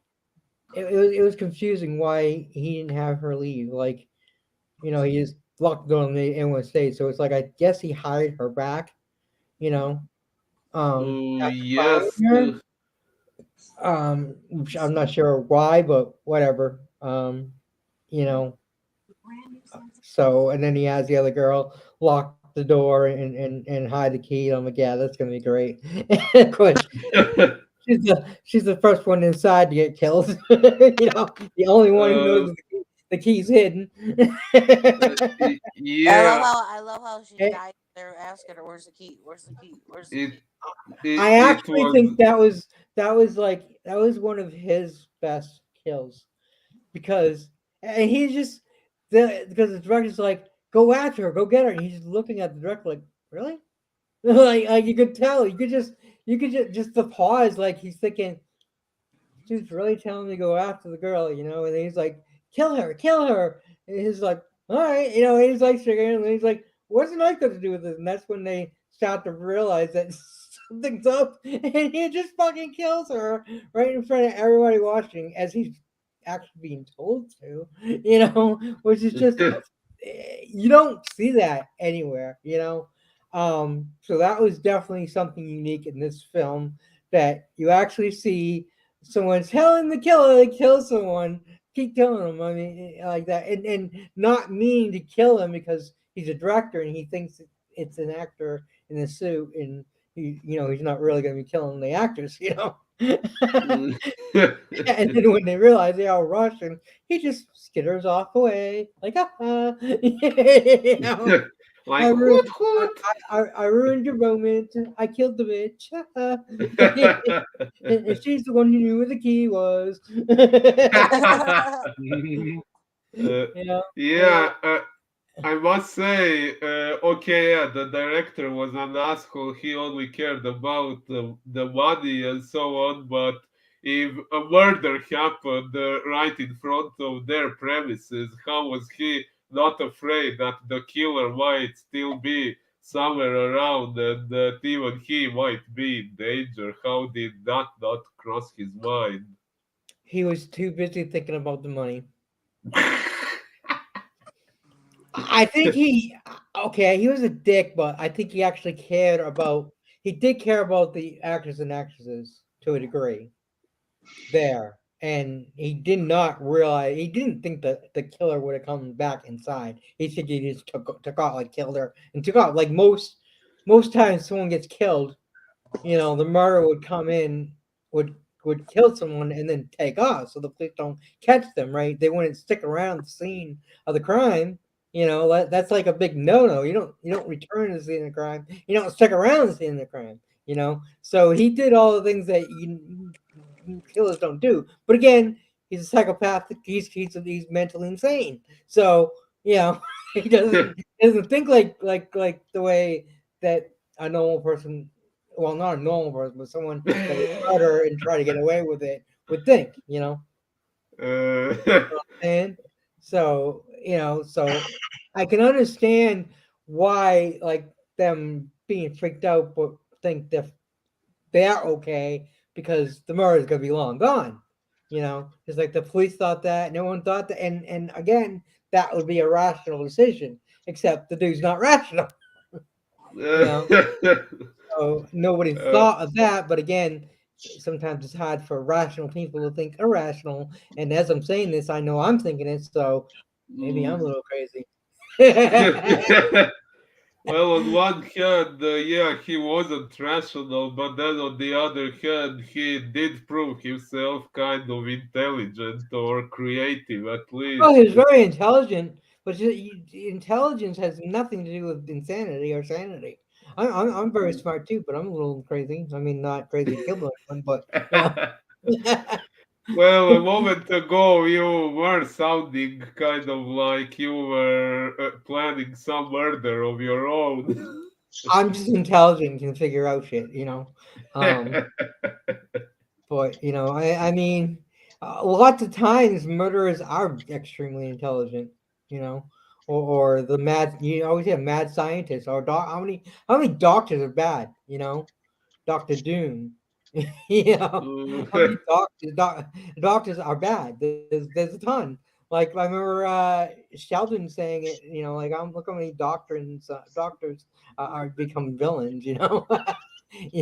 it was confusing why he didn't have her leave. Like he just locked the door and everyone stayed. So it's like I guess he hired her back. You know, after yes. firing her. Which I'm not sure why, but whatever. You know, and then he has the other girl lock the door and hide the key. I'm like, yeah, that's gonna be great. Of course, she's the first one inside to get killed. The only one who knows uh, the key's hidden. yeah, I love how she And died. They're asking her, "Where's the key? Where's the key? Where's the it key?" it I it actually was. think that was one of his best kills because and he's just because the director's like, go after her, go get her, and he's looking at the director like, really? Like you could tell, you could just the pause, like he's thinking, dude's really telling me to go after the girl, and he's like, kill her. And he's like, all right, and he's like shaking, and he's like, what's the knife got to do with this? And that's when they start to realize that something's up, and he just fucking kills her right in front of everybody watching as he's actually being told to, which is just you don't see that anywhere, so that was definitely something unique in this film that you actually see someone telling the killer to kill someone, keep killing them. I mean, like that, and not meaning to kill him because he's a director and he thinks it's an actor in a suit, and he's not really going to be killing the actors. And then when they realize they all rush and he just skitters off away like, I Like ruined, what? I ruined your moment. I killed the bitch. And she's the one who knew where the key was. uh, you know, yeah. I must say, okay, yeah, the director was an asshole. He only cared about the money and so on. But if a murder happened right in front of their premises, how was he not afraid that the killer might still be somewhere around, and that even he might be in danger. How did that not cross his mind? He was too busy thinking about the money. I think he okay, he was a dick, but I think he actually cared about he did care about the actors and actresses to a degree there. And he did not realize he didn't think that the killer would have come back inside. He think he just took out like killed her and took out like most times someone gets killed, the murderer would come in, would would kill someone and then take off so the police don't catch them, right? They wouldn't stick around the scene of the crime. That's like a big no-no. You don't return to the scene of the crime. You don't stick around the scene of the crime. So he did all the things that killers don't do. But again, he's a psychopath. He's mentally insane. So he doesn't think like the way that a normal person, well, not a normal person, but someone that would murder and try to get away with it would think. Uh, And so I can understand why like them being freaked out, but think that they're okay because the murder is gonna be long gone. It's like the police thought that, no one thought that, and again, that would be a rational decision. Except the dude's not rational. You know, so nobody uh, thought of that. But again, sometimes it's hard for rational people to think irrational. And as I'm saying this, I know I'm thinking it, so maybe I'm a mm. little crazy. Well, on one hand, yeah, he wasn't rational, but then on the other hand, he did prove himself kind of intelligent or creative at Oh, least. he was very intelligent, but intelligence has nothing to do with insanity or sanity. I'm very smart too, but I'm a little crazy. I mean, not crazy to kill anyone, but you know. Well, a moment ago you were sounding kind of like you were planning some murder of your own. I'm just intelligent and can figure out shit. Um, but I mean, lots of times murderers are extremely intelligent. You know, or the mad. You always have mad scientists or how many doctors are bad. Doctor Doom. How many doctors are bad? There's a ton. Like I remember Sheldon saying it. Like look how many doctors are become villains.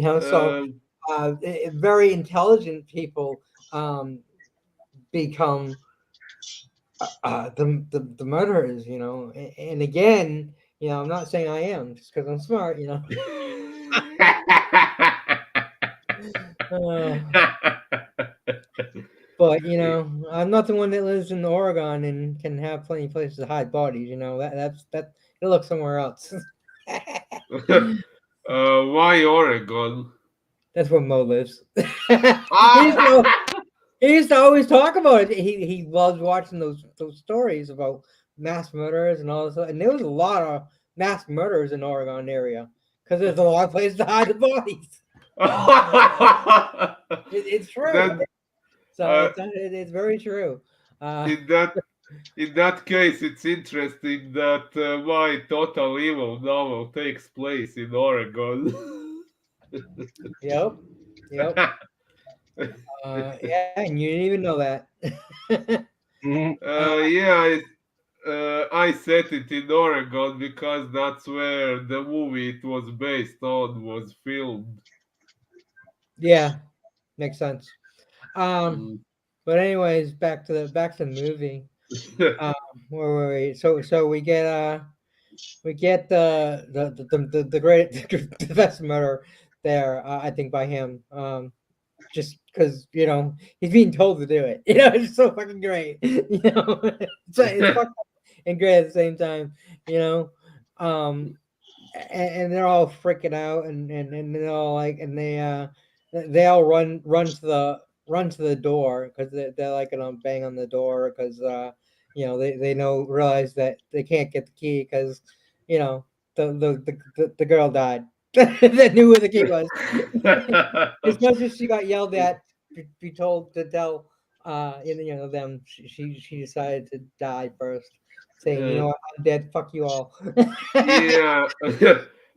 So um, very intelligent people um, become the murderers. And again, I'm not saying I am just because I'm smart. Uh, But I'm not the one that lives in Oregon and can have plenty of places to hide bodies. That you look somewhere else. why Oregon? That's where Mo lives. he used Ah! to he used to always talk about it. He loves watching those stories about mass murders and all this. And there was a lot of mass murders in Oregon area because there's a lot of places to hide the bodies. It's true. then So uh, it's very true. Uh, in that case, it's interesting that my Total Evil novel takes place in Oregon. yep, yep. Yeah, and you didn't even know that. Mhm. Yeah, I set it in Oregon because that's where the movie it was based on was filmed. Yeah, makes sense. Um, Mm. but anyways, back to the movie. Um, where were we? So we get the great the best murder there. I think by him. Just because he's being told to do it. It's so fucking great. It's fucked up and great at the same time. You know, um, and they're all freaking out and they're all like and they all run to the door because they're like gonna bang on the door because they realize that they can't get the key because you know the girl died that knew where the key was. As much as she got yelled at, be told to tell, them, she decided to die first, saying, Uh, what, I'm dead, fuck you all. yeah,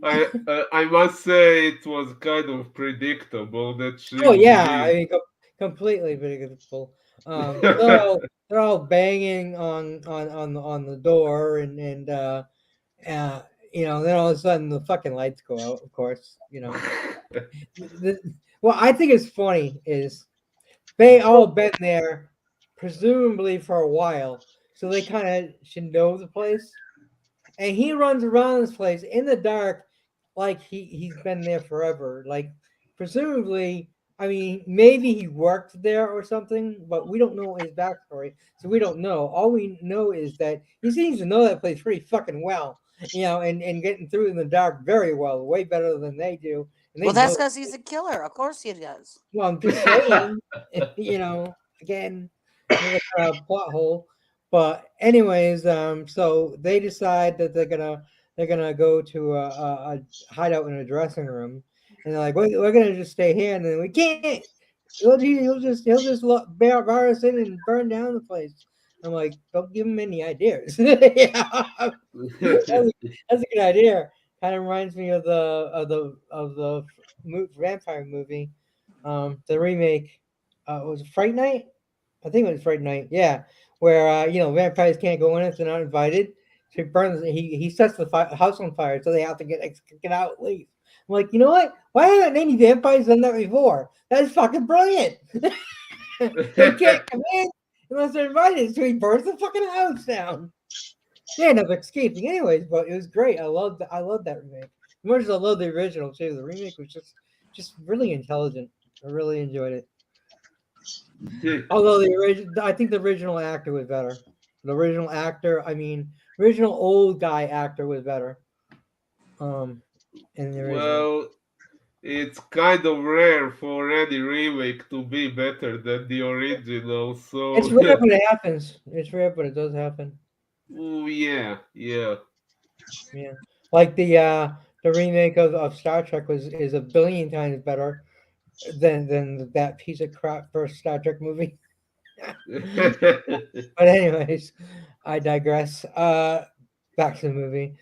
I must say it was kind of predictable that she Oh would yeah, I leave. mean completely predictable. Because they're all banging on the door uh then all of a sudden the fucking lights go out. Of course, The- what I think is funny is they all been there presumably for a while, so they kind of should know the place. And he runs around this place in the dark like he's been there forever. Like presumably, I mean, maybe he worked there or something, but we don't know his backstory, so we don't know. All we know is that he seems to know that place pretty fucking well, and getting through in the dark very well, way better than they do, and Well, they that's know. because he's a killer. Of course he does. Well, I'm just saying, again, another kind of plot hole. But anyways, so they decide that they're gonna go to a hideout in a dressing room, and they're like, we're gonna just stay here, and then we can't. Bar us in and burn down the place. I'm like, don't give him any ideas. Yeah, that's a good idea. Kind of reminds me of the vampire movie, the remake. Was it Fright Night? I think it was Fright Night. Yeah, where vampires can't go in if they're not invited. So he burns. He sets the house on fire, so they have to get out, leave. I'm like, you know what? Why haven't any vampires done that before? That is fucking brilliant. They can't come in unless they're invited, so he burns the fucking house down. They end up escaping anyways, but it was great. I loved that remake. As much as I love the original too. The remake was just really intelligent. I really enjoyed it. Although I think the original actor was better. The original actor, I mean, original old guy actor was better. Um, in the original. Well, it's kind of rare for any remake to be better than the original, It's so rare, but it happens. It's rare, but it does happen. ooh, yeah, yeah. Yeah, like the remake of Star Trek is a billion times better than that piece of crap first Star Trek movie. But anyways, I digress. Back to the movie.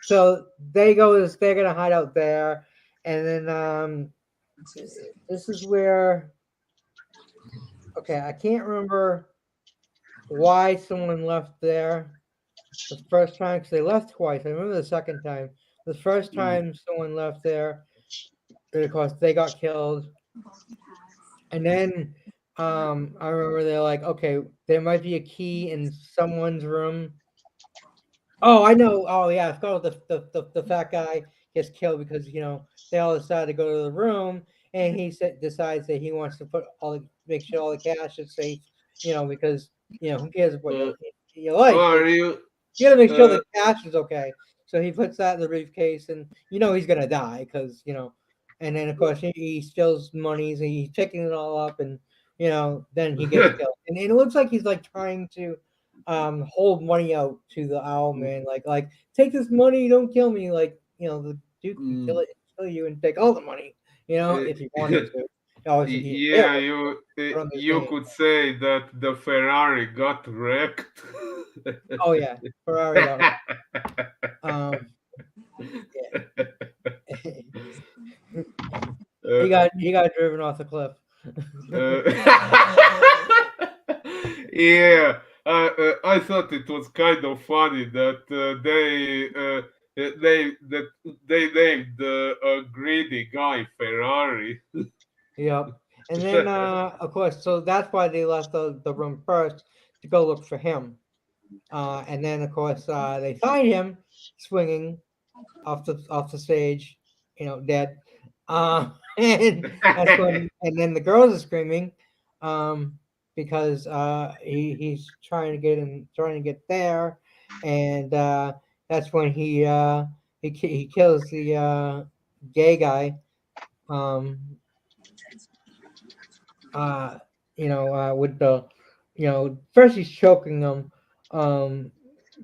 So they're gonna hide out there, and then this is where okay, I can't remember why someone left there the first time because they left twice. I remember the second time. The first Mm, time someone left there, and of course they got killed, and then I remember they're like, okay, there might be a key in someone's room. Oh, I know. Oh, yeah. I forgot the fat guy gets killed because they all decide to go to the room, and decides that he wants to make sure all the cash is safe. Because who cares what uh, you like, but are you? you got to make sure Uh, the cash is okay. So he puts that in the briefcase, and he's gonna die because and then of course he steals monies and he's picking it all up, and then he gets killed. And it looks like he's like trying to hold money out to the owl man, like take this money, don't kill me. Like the dude can mm, kill you and take all the money, if he wanted to. Obviously, he didn't yeah, dare put on his you name. could say that the Ferrari got wrecked. Oh yeah, Ferrari got um yeah. Uh, he got driven off the cliff. uh, yeah, I thought it was kind of funny that they named a greedy guy Ferrari. Yep. And then of course, so that's why they left the room first to go look for him. And then of course they find him swinging off the stage, dead. And then the girls are screaming, because he's trying to get there, and that's when he kills the gay guy. Um, with first he's choking them, um,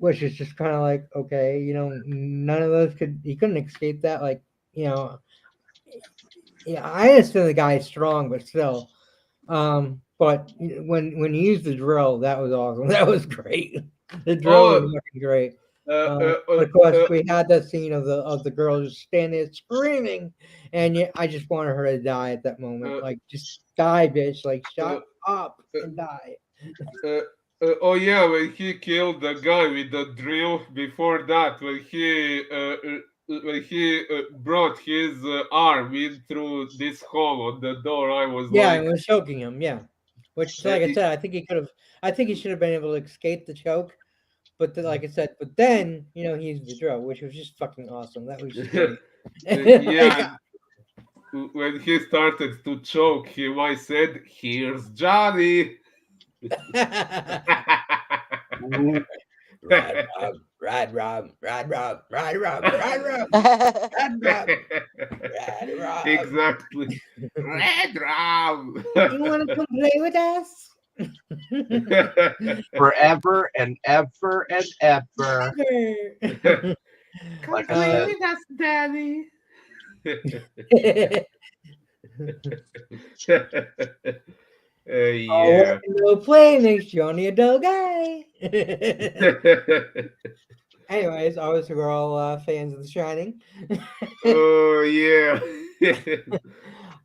which is just kind of like, okay, none of those he couldn't escape that. Like, you know, yeah, I understand the guy's strong, but still, but when he used the drill, that was awesome. That was great. The drill was Oh, fucking great. But of course, we had that scene of the girl just standing there screaming, and yeah, I just wanted her to die at that moment. Like, just die, bitch! Like, shut up and die. uh, oh yeah, when he killed the guy with the drill. Before that, when he brought his arm in through this hole on the door, I was Yeah, like, and was choking him. Yeah, which, like I said, I think he could have. I think he should have been able to escape the choke. But like I said, but then he used the drill, which was just fucking awesome. That was just great. Like, yeah. When he started to choke him, I said, "Here's Johnny." Rad Rob, Rad Rob, Rad Rob, Rad Rob, Rad Rob, Rad Rob, Rad Rob. Exactly. Red Rum. You want to come play with us? Forever and ever and ever. Come Like I play said, with us, Daddy. Oh, Yeah. no play makes Johnny a dull guy. Anyways, obviously we're all fans of The Shining. Oh yeah.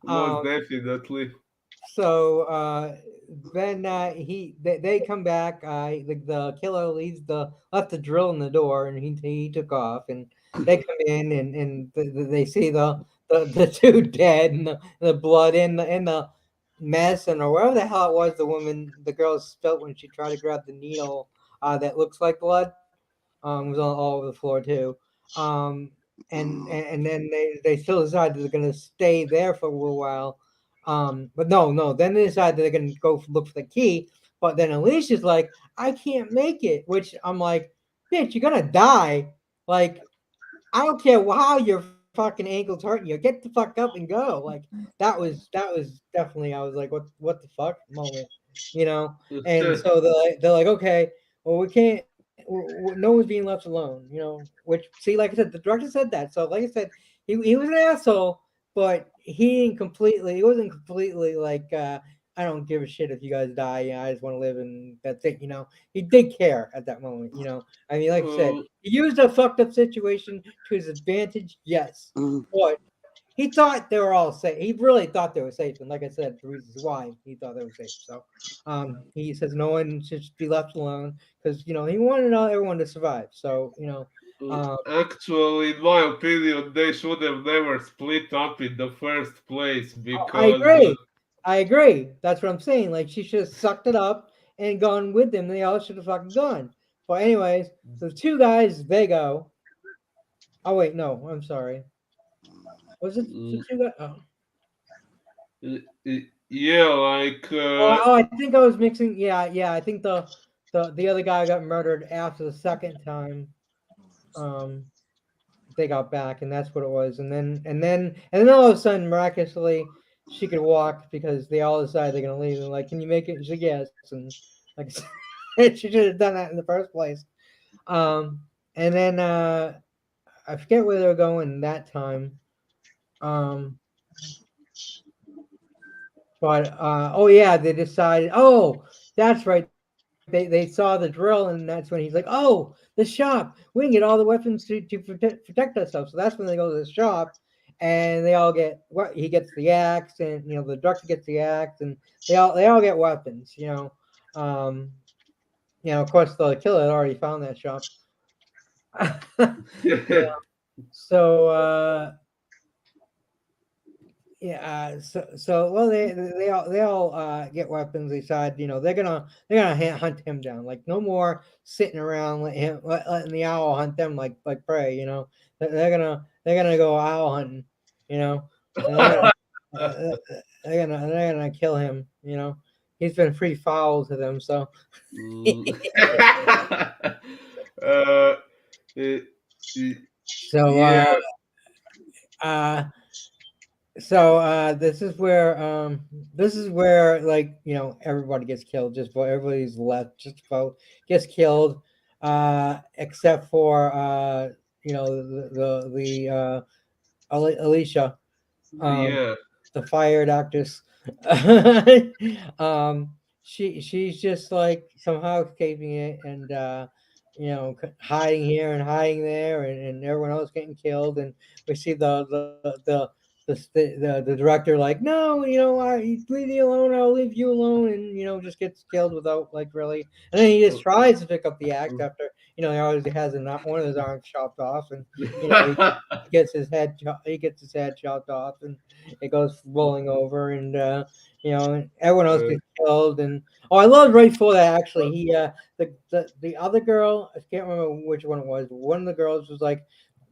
Most um, definitely. so then they come back. The killer leaves the left the drill in the door, and he took off. And they come in, and they see the two dead, and the blood in the medicine or wherever the hell it was. The girl spilt when she tried to grab the needle that looks like blood. Was all over the floor too. Um, and then they still decide that they're gonna stay there for a little while. But no. Then they decide that they're gonna go look for the key. But then Alicia's like, I can't make it. Which I'm like, bitch, you're gonna die. Like, I don't care how your fucking ankle's hurting you. Get the fuck up and go. Like, that was definitely, I was like, what the fuck moment, you know? And so they're like, okay, well, we can't. No one's being left alone, Which, see, like I said, the director said that. So, like I said, he was an asshole, but he wasn't completely like, I don't give a shit if you guys die. I just want to live, and that's it. He did care at that moment. I mean, like I said, he used a fucked up situation to his advantage, yes, but he thought they were all safe. He really thought they were safe, and like I said, the reasons why he thought they were safe. So, he says no one should be left alone because he wanted everyone to survive. So, Actually, in my opinion, they should have never split up in the first place I because agree. I agree. That's what I'm saying. Like, she should have sucked it up and gone with them. They all should have fucking gone. But anyways, so the two guys, they go. Oh wait, no, I'm sorry. Was it the two guys? Oh. yeah, like I think I was mixing. Yeah. I think the other guy got murdered after the second time. Um, they got back, and that's what it was. And then all of a sudden, miraculously, she could walk because they all decide they're gonna leave. And like, can you make it? She's like, yes. And like, she should have done that in the first place. And then I forget where they were going that time. Um, but oh yeah, they decided. Oh, that's right. They saw the drill, and that's when he's like, "Oh, the shop. We can get all the weapons to protect ourselves." So that's when they go to the shop, and they all get what he gets the axe, and the doctor gets the axe, and they all get weapons. Um, of course, the killer had already found that shop. Yeah. So yeah, so well, they all get weapons. They decide, they're gonna hunt him down. Like, no more sitting around letting the owl hunt them like prey. They're gonna go owl hunting. You know, and they're gonna kill him. He's been pretty foul to them. So uh, so yeah, uh this is where like everybody gets killed. Just about everybody's left. Just about gets killed, except for Alicia, um, yeah. the fired actress. she's just like somehow escaping it, and hiding here and hiding there, and everyone else getting killed, and we see the director like, no, leave me alone, I'll leave you alone, and just gets killed without like really, and then he just tries to pick up the axe after he always has not one of his arms chopped off, and he gets he gets his head chopped off, and it goes rolling over, and and everyone else gets killed, and oh, I love right before that actually the other girl, I can't remember which one it was. But one of the girls was like,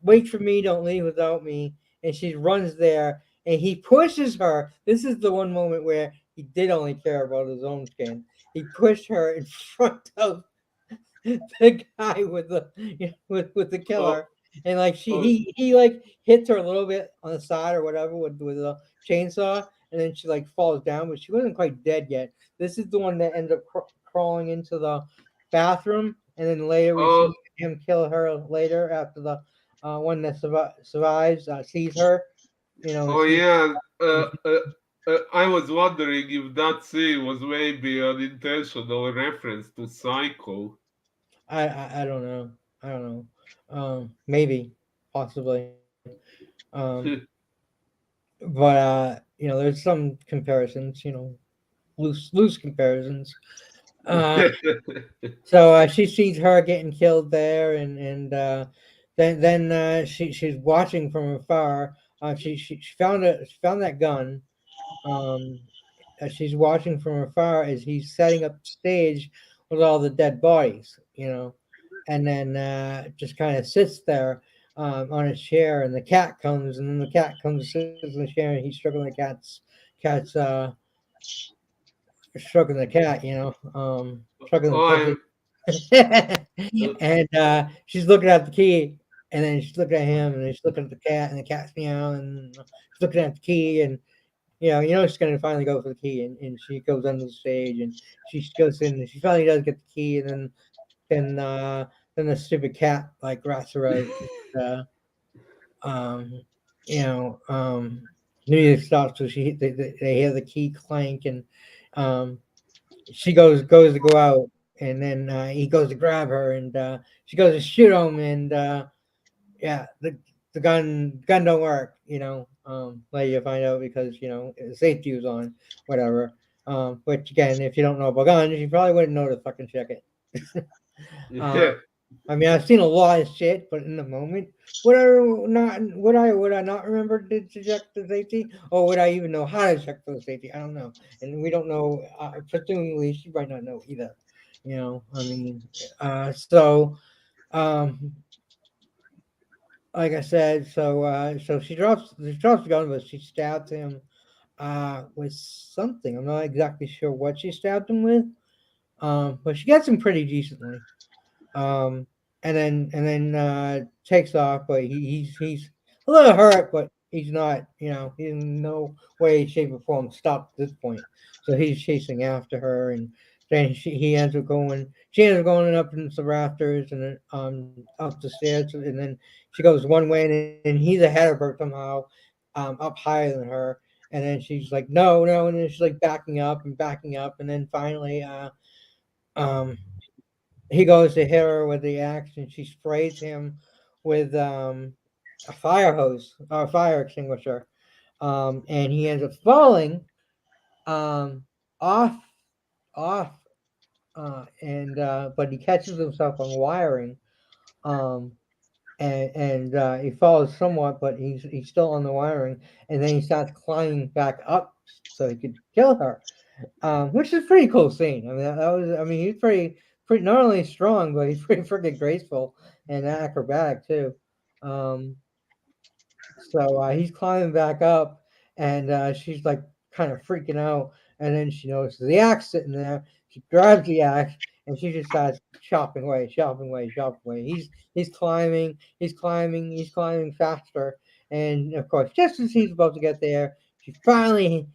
"Wait for me, don't leave without me," and she runs there, and he pushes her. This is the one moment where he did only care about his own skin. He pushed her in front of the guy with with the oh, killer, and like oh, he like hits her a little bit on the side or whatever with a chainsaw, and then she like falls down, but she wasn't quite dead yet. This is the one that ends up crawling into the bathroom, and then later we oh, see him kill her later after the one that survives sees her, oh sees. yeah. I was wondering if that scene was maybe an intentional reference to Psycho. I don't know. I don't know. Maybe, possibly. Um, but there's some comparisons. Loose comparisons. Uh, so she sees her getting killed there, and then she's watching from afar. She found that gun. Um, she's watching from afar as he's setting up the stage with all the dead bodies, and then just kind of sits there on his chair, and the cat comes, and then the cat comes and sits in the chair, and he's stroking the cat's stroking the cat, stroking the Oh, pussy, uh, and she's looking at the key, and then she's looking at him, and then she's looking at the cat, and the cat's meowing, and she's looking at the key, and she's gonna finally go for the key, and she goes under the stage, and she goes in, and she finally does get the key, and then uh, then the stupid cat like rats her out. Uh, um, you know, um, Music stops, so they hear the key clank, and um, she goes to go out, and then he goes to grab her, and she goes to shoot him, and yeah, the gun don't work, later you find out because safety was on, whatever. Which again, if you don't know about guns, you probably wouldn't know to fucking check it. yeah. uh, I mean, I've seen a lot of shit, but in the moment, would I not remember to check the safety, or would I even know how to check for the safety? I don't know, and we don't know. Presumably, she might not know either. I mean, so um, like I said, so she drops the gun, but she stabbed him with something. I'm not exactly sure what she stabbed him with. But she gets him pretty decently. Um, and then takes off, but he's a little hurt, but he's not. He's in no way, shape, or form stopped at this point. So he's chasing after her, and then he ends up going. She ends up going up into the rafters and then up the stairs, and then she goes one way, and then he's ahead of her somehow, up higher than her. And then she's like, no, no, and then she's like backing up, and then finally, um, he goes to hit her with the axe, and she sprays him with a fire hose or a fire extinguisher, and he ends up falling um, off off, and but he catches himself on wiring, um, and he falls somewhat, but he's still on the wiring, and then he starts climbing back up so he could kill her, which is a pretty cool scene. I mean, that was. I mean, he's pretty not only strong, but he's pretty freaking graceful and acrobatic too. Um, so he's climbing back up, and she's like kind of freaking out, and then she notices the axe sitting there. She grabs the axe, and she just starts chopping away, chopping away, chopping away. He's climbing faster, and of course, just as he's about to get there, she finally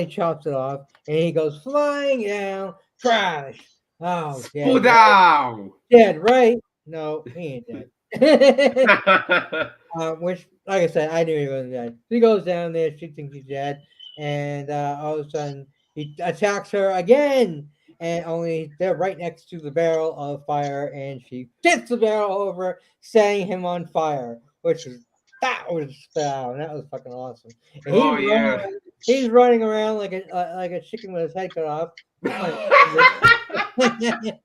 chops it off, and he goes flying down, crash. Oh, dead, right? Spudow! Dead, right? No, he ain't dead. Which, like I said, I knew he wasn't dead. He goes down there, she thinks he's dead, and all of a sudden he attacks her again, and only they're right next to the barrel of fire, and she tips the barrel over, setting him on fire, which is that was fucking awesome. And Oh yeah. he's running around like a chicken with his head cut off. Pun intended.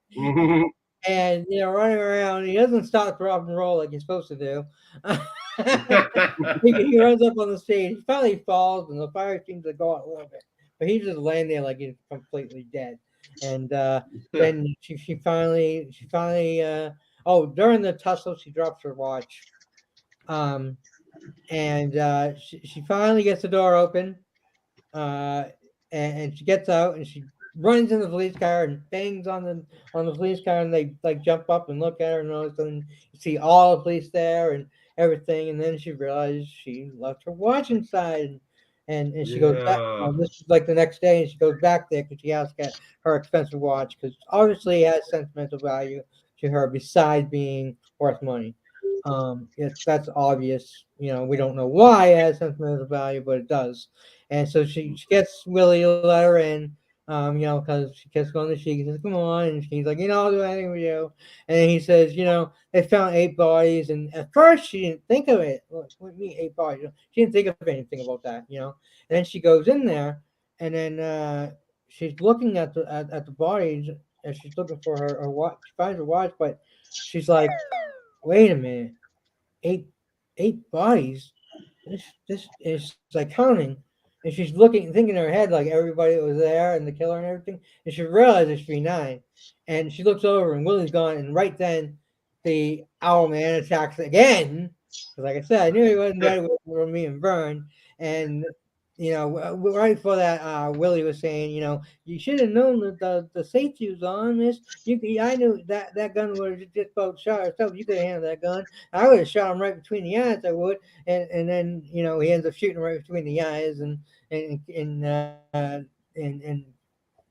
And running around, he doesn't stop to rock and roll like he's supposed to do. He runs up on the stage. He finally falls, and the fire seems to go out a little bit, but he's just laying there like he's completely dead. And then during the tussle, she drops her watch. Um, and she finally gets the door open, uh, and she gets out and she runs in the police car and bangs on the police car, and they like jump up and look at her, and all of a sudden you see all the police there and everything, and then she realizes she left her watch inside, and she goes back. Yeah. This is like the next day, and she goes back there because she has to get her expensive watch because obviously it has sentimental value to her besides being worth money. That's obvious. We don't know why it has sentimental value, but it does. And so she gets Willie to let her in, because she keeps going to she says, "Come on," and she's like, "I'll do anything with you." And then he says, they found 8 bodies, and at first she didn't think of it. What do you mean 8 bodies? She didn't think of anything about that. And then she goes in there, and then she's looking at the bodies, and she's looking for her watch. She finds her watch, but she's like, "Wait a minute, eight eight bodies. This is like counting." And she's looking, thinking in her head like everybody that was there and the killer and everything. And she realizes it should be 9. And she looks over and Willie's gone. And right then, the owl man attacks again. Because like I said, I knew he wasn't dead with me and Vern. And right before that, Willie was saying, "You should have known that the safety was on this. I knew that gun would have just about shot herself. You could have handled that gun. I would have shot him right between the eyes. I would." And then he ends up shooting right between the eyes and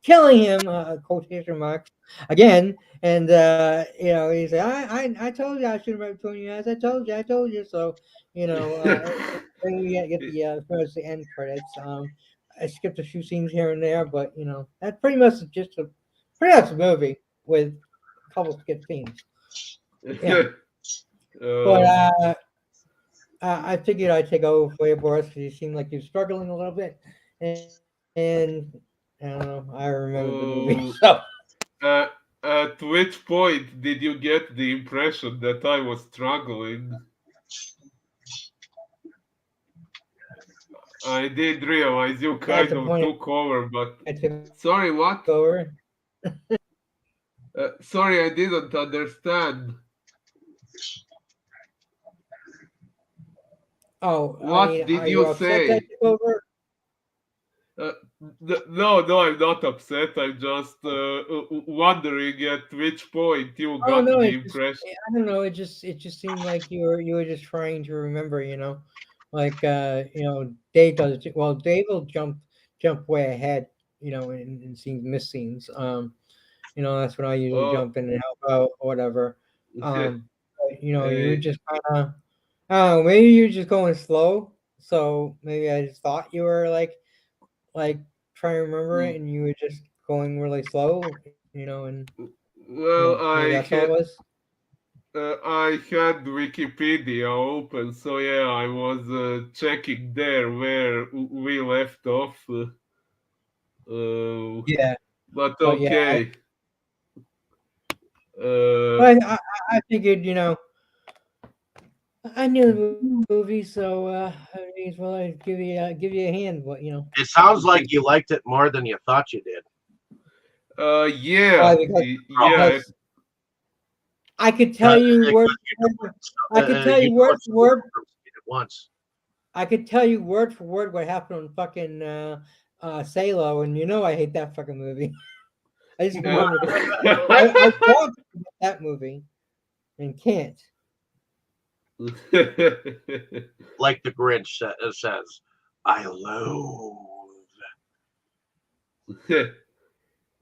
killing him, quotation marks, again. And he said, I told you I should have right between your eyes. I told you. So then we get first the end credits. I skipped a few scenes here and there, but that's pretty much just pretty much a movie with a couple skip scenes. Yeah, but Um, I figured I'd take over for you, Boris, because you seemed like you were struggling a little bit, and I don't know. I remember the movie, uh, so uh, at which point did you get the impression that I was struggling? I did realize you at kind the of point took over, but I took sorry, what? over. Sorry, I didn't understand. Oh, I What mean, did are you you upset that I say? took over? Uh, no, no, I'm not upset. I'm just wondering at which point you Oh got no, the it just impression. I don't know. It just seemed like you were just trying to remember. Like Dave does. Well, Dave will jump way ahead. In scenes, miss scenes. That's when I usually Oh, jump in and help out or whatever. But, you were uh, just kind of, I don't know, maybe you're just going slow. So maybe I just thought you were like trying to remember it, and you were just going really slow. And well, maybe that's all it was. I had Wikipedia open, so yeah, I was checking there where we left off. Yeah, But but yeah, okay. Uh, I figured, I knew the movie, so I may as well give you a hand. But It sounds like you liked it more than you thought you did. why? yeah, yeah. Because I could tell Because you word you for word. I could tell you you know word it's for two word. films at once. I could tell you word for word what happened on fucking Salo, and I hate that fucking movie. I just remembered it. I want to forget that movie and can't. Like the Grinch says, I loathe.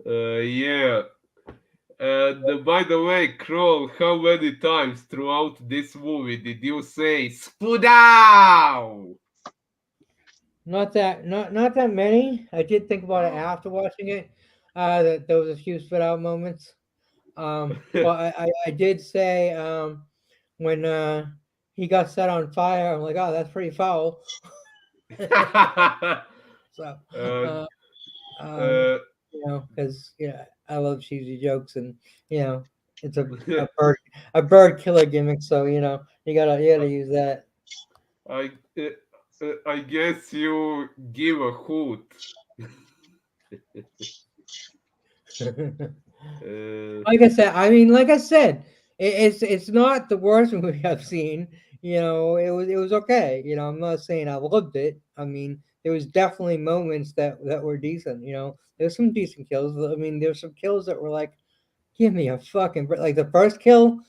Yeah. And by the way, Kroll, how many times throughout this movie did you say "Spudow"? Not that many. I did think about it after watching it, That there was a few spit out moments. But I did say when he got set on fire, I'm like, oh, that's pretty foul. So, uh, uh, um, uh, because I love cheesy jokes, and it's a bird killer gimmick, so you gotta use that. I I guess you give a hoot. Uh, Like I said, it's not the worst movie I've seen. It was okay. I'm not saying I loved it. I mean, there was definitely moments that were decent. There's some decent kills. I mean, there's some kills that were like, give me a fucking like the first kill.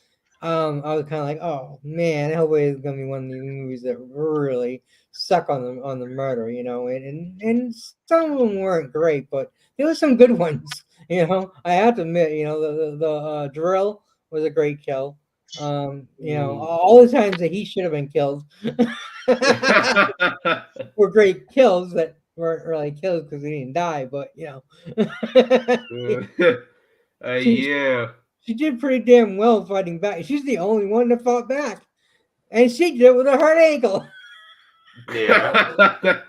I was kind of like, oh man, I hope it's gonna be one of these movies that really suck on the murder, and some of them weren't great, but there were some good ones. I have to admit, the drill was a great kill. mm. All the times that he should have been killed were great kills that weren't really kills because he didn't die, but she Yeah. she did pretty damn well fighting back. She's the only one that fought back, and she did it with a hurt ankle. Yeah.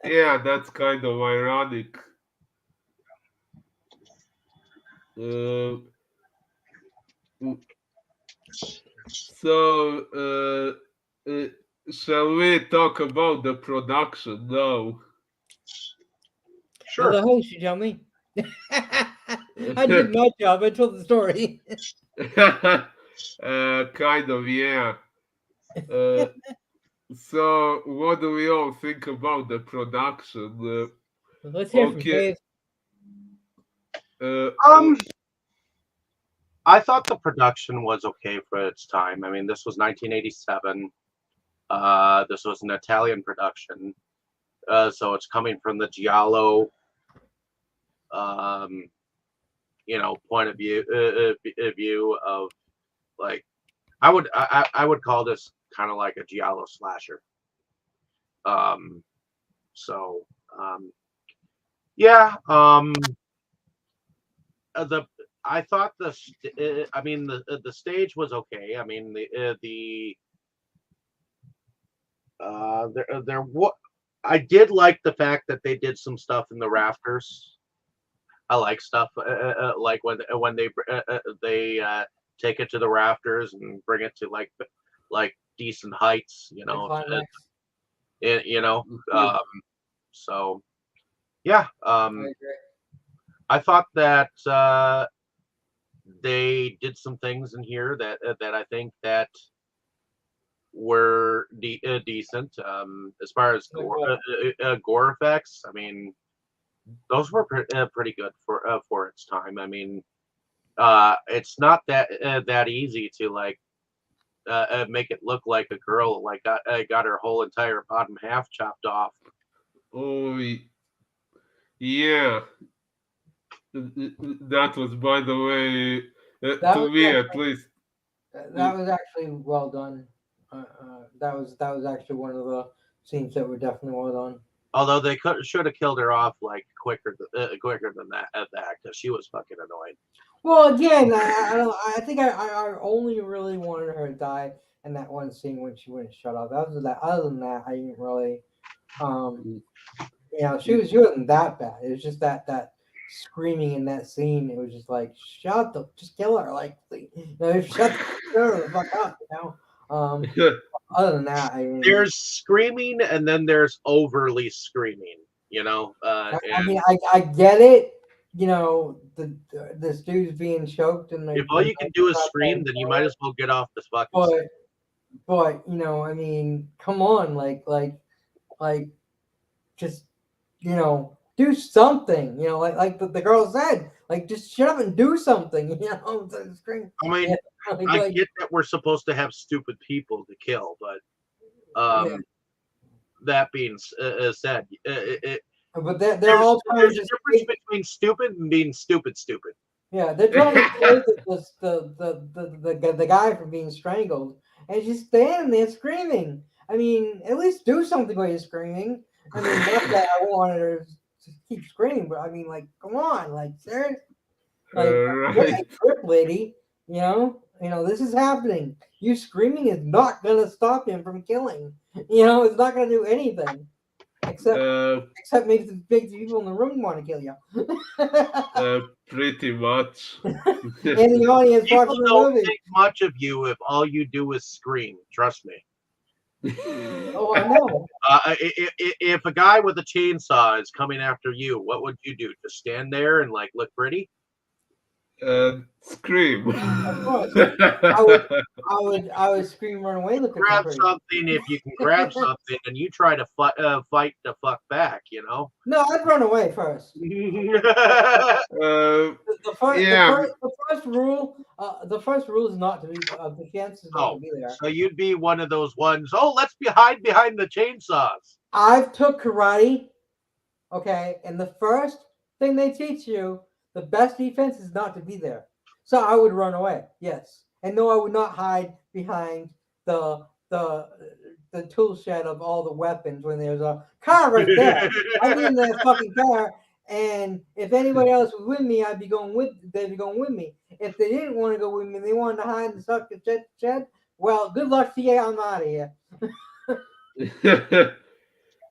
Yeah, that's kind of ironic. Uh, so, shall we talk about the production now? As Sure. a host, you tell me. I did my job. I told the story. Kind of, yeah. Uh, so, what do we all think about the production? Let's hear from Okay. Dave. Uh, I thought the production was okay for its time. I mean, this was 1987. This was an Italian production, so it's coming from the giallo, um, point of view of like I would call this kind of like a giallo slasher. Um, so yeah, the I thought I mean the stage was okay. I mean there what I did like the fact that they did some stuff in the rafters. I like stuff like when they take it to the rafters and bring it to like decent heights, The climax. you know. Um, so yeah, I agree. I thought that they did some things in here that I think that were decent. As far as Like what? gore effects, I mean, those were pretty good for its time. I mean, it's not that easy to like make it look like a girl like got her whole entire bottom half chopped off. oh, yeah. That was, by the way, That to was me at actually least. that was actually well done. That was actually one of the scenes that were definitely well done. Although they should have killed her off like quicker than that at that because she was fucking annoying. Well, again, I don't. I think I only really wanted her to die in that one scene when she wouldn't shut up. That was that. Other than that, I didn't really. Um, she wasn't that bad. It was just that screaming in that scene. It was just like, just kill her, like, shut the fuck up, Other than that, There's screaming and then there's overly screaming. I mean, I get it. This dude's being choked, and If all you can do is scream, then you might as well get off this fucking set. But I mean, come on, like, just do something. Like the girl said, like, just shut up and do something. Scream. I mean, Yeah, I get that we're supposed to have stupid people to kill, but yeah. that being said, But they're there's all trying there's to a just difference between stupid and being stupid. yeah, they're trying to save the guy from being strangled, and she's standing there screaming. I mean, at least do something while you're screaming. I mean, not that I wanted her to keep screaming, but I mean, like, come on, like, serious, like, yeah, Right. grip, lady. This is happening. You screaming is not gonna stop him from killing. It's not gonna do anything except Uh, except make the people in the room want to kill you. Pretty much. In the audience People watching the don't movie. think much of you if all you do is scream. Trust me. Oh, I know. If a guy with a chainsaw is coming after you, what would you do? Just stand there and like look pretty? Scream. Of course, I would scream, run away, looking for Grab pretty. something if you can grab something, and you try to fight the fuck back. No, I'd run away first. uh, The first, the yeah. first, the first rule, the first rule is not to be. The chance is not to Oh, be there. so you'd be one of those ones. Oh, let's hide behind the chainsaws. I've took karate, okay, and the first thing they teach you, the best defense is not to be there. So I would run away, yes, and no, I would not hide behind the the the tool shed of all the weapons when there's a car right there. I'd be in that fucking car, and if anybody else was with me, they'd be going with me. If they didn't want to go with me, they wanted to hide in the sucker shed. Well, good luck to you. I'm out of here.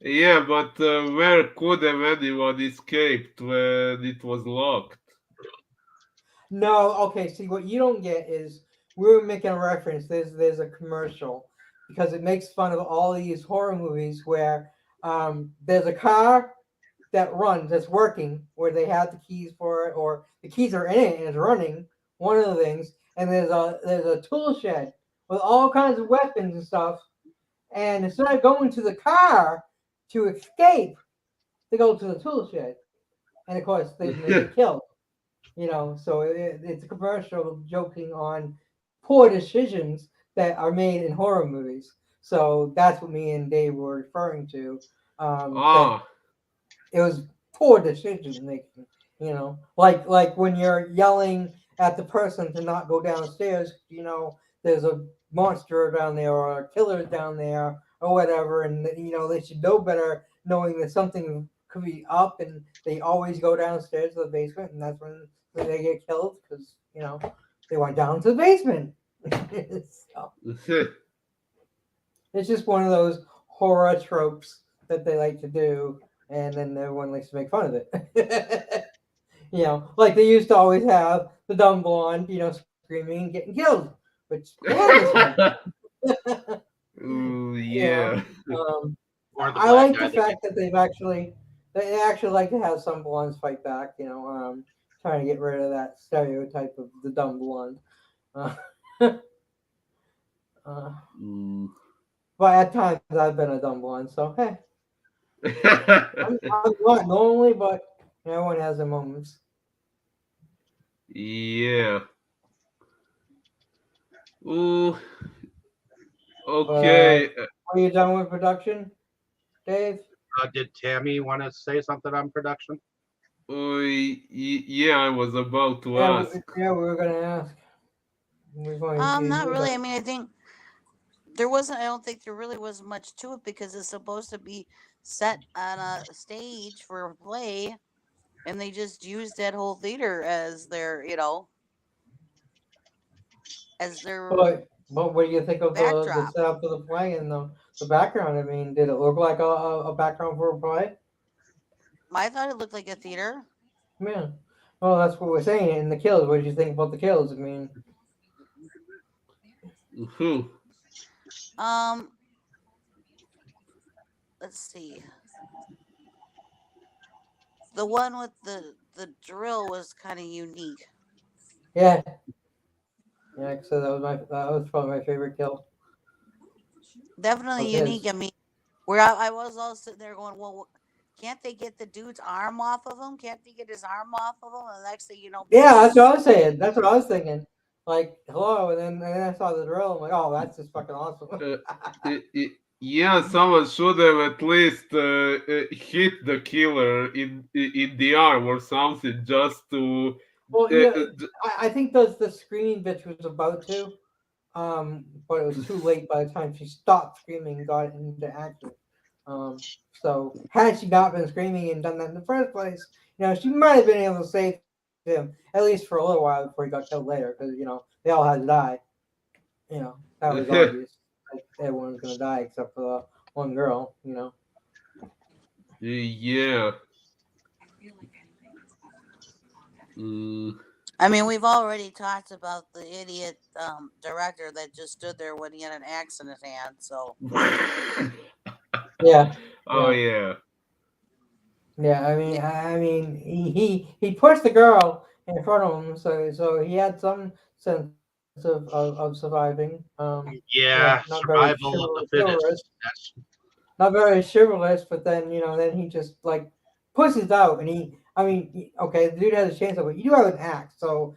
Yeah, but where could have anyone escaped when it was locked? No, okay. See, what you don't get is we were making a reference. There's a commercial because it makes fun of all these horror movies where there's a car that runs that's working where they have the keys for it or the keys are in it and it's running. One of the things, and there's a tool shed with all kinds of weapons and stuff. And instead of going to the car to escape, they go to the tool shed, and of course they get killed. So it's a commercial joking on poor decisions that are made in horror movies. So that's what me and Dave were referring to. That Ah, it was poor decision making. Like when you're yelling at the person to not go downstairs. There's a monster down there or a killer down there or whatever, and they should know better, knowing that something could be up, and they always go downstairs to the basement, and that's when they get killed because they went down to the basement. So, it's just one of those horror tropes that they like to do, and then everyone likes to make fun of it. Like they used to always have the dumb blonde, screaming and getting killed, which ooh, you know. yeah. Um, Or the I black like guy the that fact that they actually like to have some blondes fight back. Trying to get rid of that stereotype of the dumb blonde. Uh, uh, Mm. but at times I've been a dumb blonde, so hey, I'm not normally, but everyone has their moments. Yeah. Ooh, But okay. are you done with production, Dave? did Tammy want to say something on production? Yeah, I was about to ask. We were gonna ask. Not really. I mean, I think there wasn't. I don't think there really was much to it because it's supposed to be set on a stage for a play, and they just used that whole theater as their But what do you think of the backdrop. setup of the play and the background? I mean, did it look like a background for a play? I thought it looked like a theater. Yeah. Well, that's what we're saying. And the kills. What did you think about the kills? I mean, Whew. Um, let's see. The one with the drill was kind of unique. yeah, yeah. So that was probably my favorite kill Definitely of unique. his. I mean, where I was all sitting there going, well, can't they get the dude's arm off of him? Can't they get his arm off of him? And the next thing you know, Yeah, boom. that's what I was saying. That's what I was thinking. Like, hello, and then I saw the drill. I'm like, oh, that's just fucking awesome. Yeah, someone should have at least hit the killer in the arm or something just to. Well, Uh, yeah, uh, I think the screaming bitch was about to, but it was too late by the time she stopped screaming and got into action. So had she not been screaming and done that in the first place, she might have been able to save him at least for a little while before he got killed later, because they all had to die. That was obvious. Like, everyone's gonna die except for the one girl. Yeah. Mm. I mean, we've already talked about the idiot director that just stood there when he had an axe in his hand. So Yeah, Oh yeah, yeah. yeah. I mean, he pushed the girl in front of him, so he had some sense of surviving. Yeah, Not very survival of the chivalrous, fittest. That's not very chivalrous, but then he just like pushes out, and okay, the dude has a chainsaw, but you do have an axe, so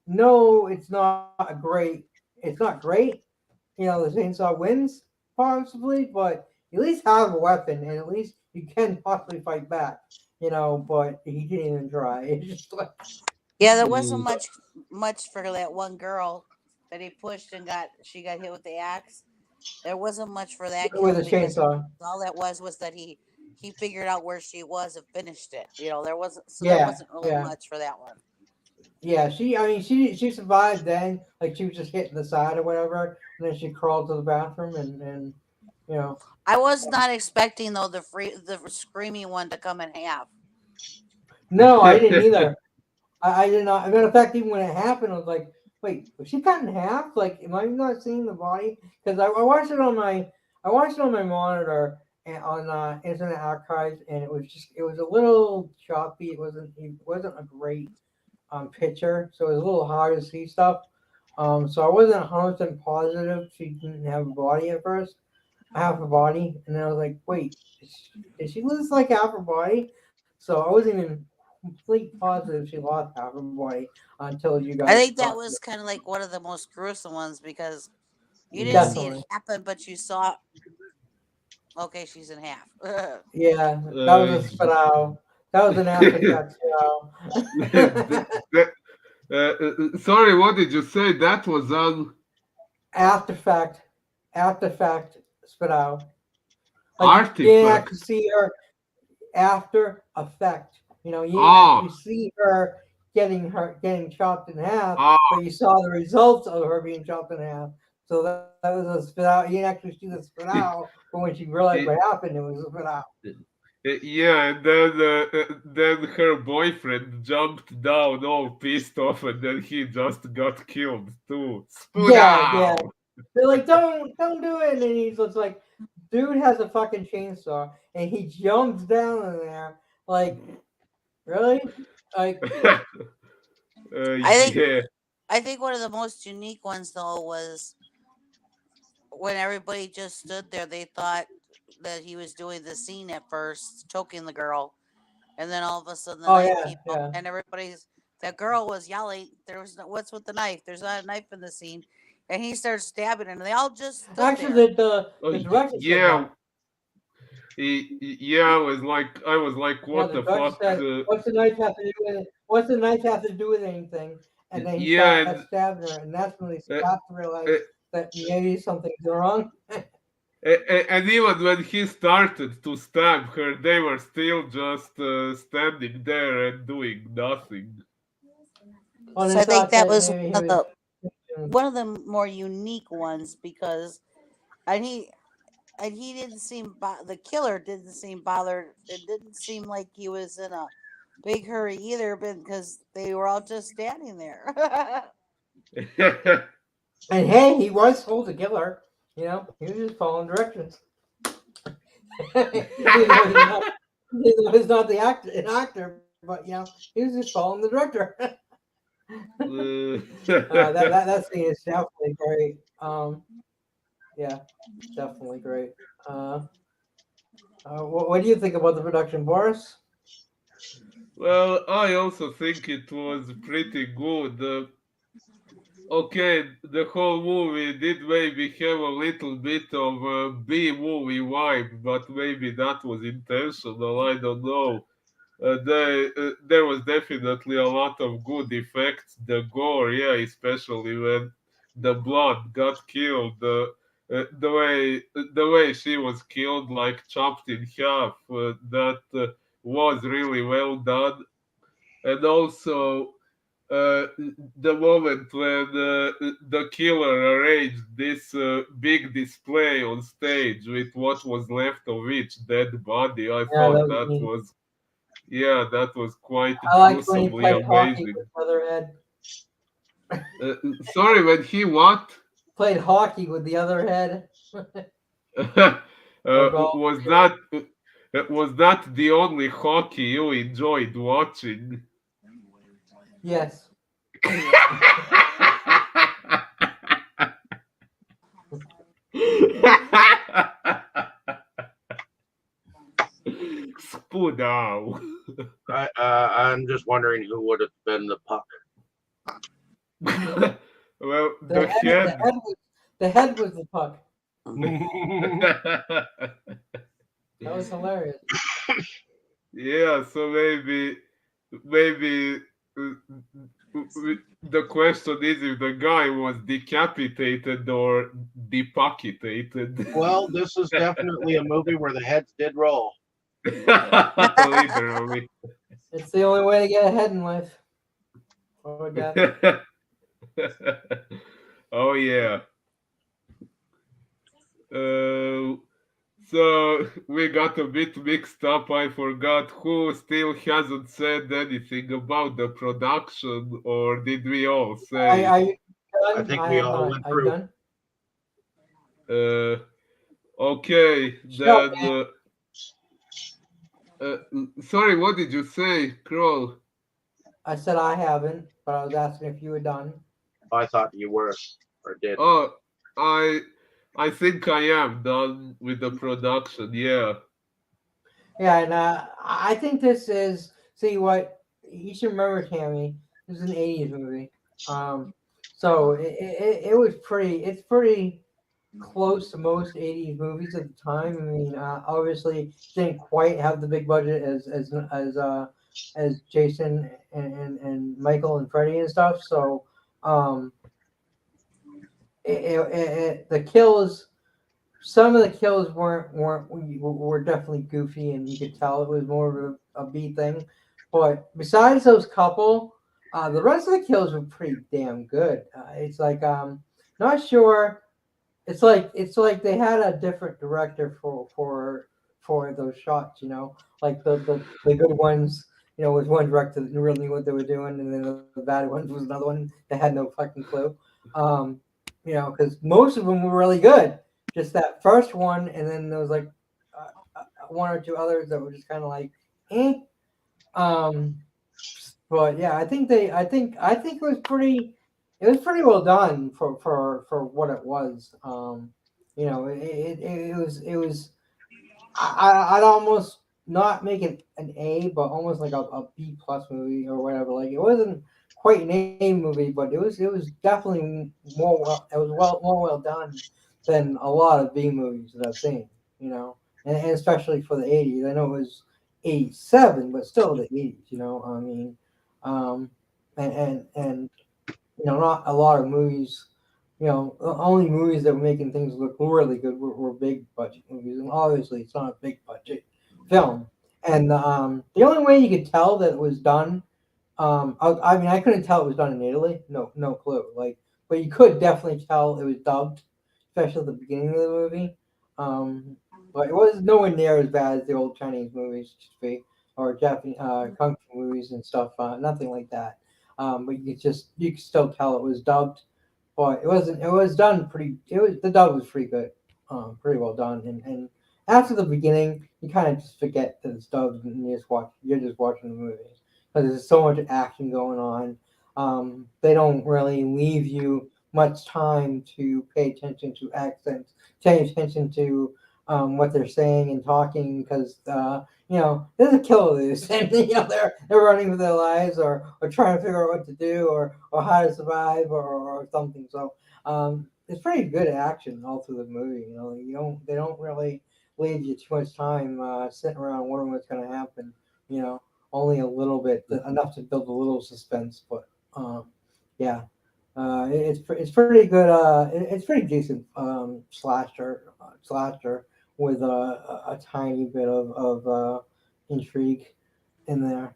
no, it's not great. The chainsaw wins possibly, but you at least have a weapon, and at least you can possibly fight back. But he didn't even try. It's just like yeah, there wasn't Mm. much for that one girl that he pushed and she got hit with the axe. There wasn't much for that with kill a because chainsaw. all that was that he figured out where she was and finished it. There Yeah, wasn't really yeah. much for that one. Yeah, she survived then. Like, she was just hitting the side or whatever, and then she crawled to the bathroom and you know. I was not expecting though the screaming one to come in half. No, I didn't either. I did not. As a matter of fact, even when it happened, I was like, "Wait, was she cut in half? Like, am I not seeing the body?" Because I watched it on my monitor and on Internet Archives, and it was a little choppy. It wasn't a great picture, so it was a little hard to see stuff. So I wasn't 100% positive she didn't have a body at first, half a body, and then I was like, "Wait, did she lose like half her body?" So I wasn't even complete positive she lost half her body until you I guys think that talked. was kind of like one of the most gruesome ones because you didn't Mm. see it Definitely, happen, but you saw. Okay, she's in half. yeah, that was Uh, a spittle. That was an after effect th- spittle. that, sorry, what did you say? That was on after fact, after fact spittle. Like, you didn't actually artifact. see her after effect. You didn't actually Oh, see her getting chopped in half, oh, but you saw the results of her being chopped in half. So that was a spit out. You didn't actually see the spit out, but when she realized what it, happened, it was a spit out. yeah, and then her boyfriend jumped down all pissed off, and then he just got killed too. Yeah, yeah. Spodam! They're like, don't do it. And then he's just like, dude has a fucking chainsaw, and he jumps down in there. Like, really? Like, I think Yeah. I think one of the most unique ones though was when everybody just stood there. They thought that he was doing the scene at first, choking the girl, and then all of a sudden the oh knife yeah, came out, yeah. and that girl was yelling. There was no, what's with the knife? There's not a knife in the scene, and he started stabbing, and they all just stood Actually, there. the director said Yeah, that. yeah. I was like, Yeah, what the the judge fuck? said, "What's the knife have to do with it? What's the knife have to do with anything?" And then he Yeah, started and stabbing her, and that's when they uh, stopped to realize uh, that maybe something's wrong. and even when he started to stab her, they were still just standing there and doing nothing. Well, So they I think thought that that was maybe he was. one of the more unique ones because and he didn't the killer didn't seem bothered. It didn't seem like he was in a big hurry either, because they were all just standing there. And hey, he was told to kill her. He was just following directions. even though he's not, even though he's not an actor, but he was just following the director. That scene is definitely great. Yeah, definitely great. Uh, what do you think about the production, Boris? Well, I also think it was pretty good. Okay, the whole movie did maybe have a little bit of a B movie vibe, but maybe that was intentional. I don't know. There was definitely a lot of good effects. The gore, yeah, especially when the blood got killed. the way she was killed, like chopped in half, that was really well done. And also the moment when the killer arranged this big display on stage with what was left of each dead body, I Yeah, thought that was that neat. was, yeah, that was quite I liked when he gruesomely played hockey amazing. with the other head. Sorry, when he what? Played hockey with the other head. Or golf. Was that the only hockey you enjoyed watching? Yes. Spodał. I'm just wondering who would have been the puck. Well, The the head, the head. head was the head was the puck. That was hilarious. Yeah, so maybe the question is if the guy was decapitated or depuckitated. Well, this is definitely a movie where the heads did roll. Literally. It's the only way to get ahead in life. Or death. Oh yeah. Uh, so we got a bit mixed up. I forgot who still hasn't said anything about the production, or did we all say? Are you I done? think I we have all not. went Are you through. done? Uh, okay, Shut then. Sorry, what did you say, Kroll? I said I haven't, but I was asking if you were done. I thought you were or did. Oh, I I think I am done with the production. Yeah. Yeah, and I think this is see what you should remember, Tammy. This is an '80s movie, um, so it was pretty. It's pretty close to most '80s movies at the time. I mean, obviously didn't quite have the big budget as Jason and Michael and Freddy and stuff. So um, the kills, some of the kills were definitely goofy, and you could tell it was more of a B thing. But besides those couple, the rest of the kills were pretty damn good. It's like not sure. It's like they had a different director for those shots. Like the good ones. Was one director that really knew what they were doing, and then the bad ones was another one that had no fucking clue. Um, because most of them were really good. Just that first one, and then there was like one or two others that were just kind of like, eh. Um, but yeah, I think it was pretty well done for what it was. It was I'd almost not make it an A, but almost like a B plus movie or whatever. Like it wasn't quite an A movie, but it was definitely more well done than a lot of B movies that I've seen. And especially for the '80s. I know it was '87, but still the '80s. I mean, um, and not a lot of movies. The only movies that were making things look really good were big budget movies, and obviously it's not a big budget film. And the only way you could tell that it was done, I mean, I couldn't tell it was done in Italy. No clue. Like, but you could definitely tell it was dubbed, especially at the beginning of the movie. Um, but it was nowhere near as bad as the old Chinese movies used to be, or Japanese kung fu movies and stuff. Nothing like that. But you could still tell it was dubbed, but it wasn't. It was done pretty. It was the dub was pretty good, pretty well done. And after the beginning, you kind of just forget that it's dubbed and you're just watching the movie because there's so much action going on. They don't really leave you much time to pay attention to accents, pay attention to what they're saying and talking because there's a killer loose and they're running for their lives or trying to figure out what to do or how to survive or something. So it's pretty good action all through the movie. They don't really leave you too much time sitting around wondering what's going to happen. Only a little bit, enough to build a little suspense. But yeah, It's pretty good. It's pretty decent slasher with a tiny bit of intrigue in there.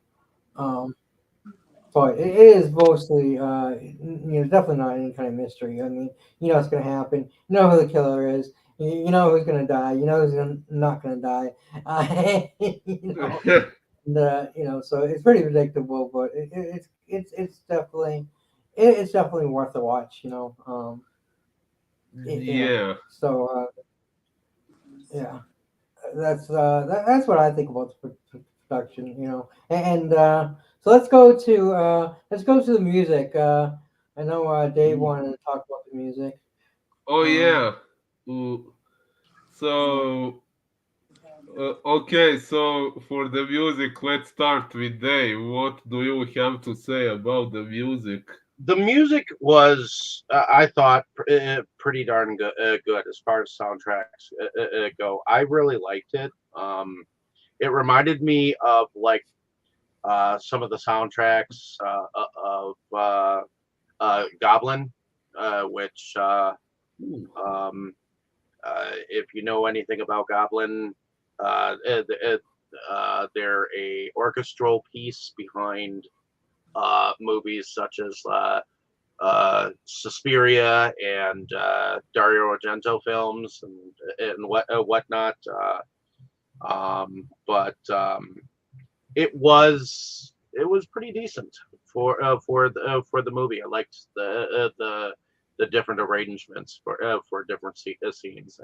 Um, but it is mostly definitely not any kind of mystery. I mean, you know what's gonna happen. You know who the killer is. You know who's gonna die. You know not gonna die. You know, so it's pretty predictable, but it's definitely it's definitely worth a watch. Yeah. So yeah, that's what I think about the production. And so let's go to the music. I know Dave wanted to talk about the music. Oh Um, yeah. Uh, yeah. So okay, so for the music, let's start with Dave. What do you have to say about the music? The music was, I thought, pretty darn good as far as soundtracks go. I really liked it. It reminded me of like some of the soundtracks of Goblin, which um, if you know anything about Goblin, they're a orchestral piece behind movies such as Suspiria and Dario Argento films and whatnot. But it was pretty decent for the movie. I liked the different arrangements for different scenes.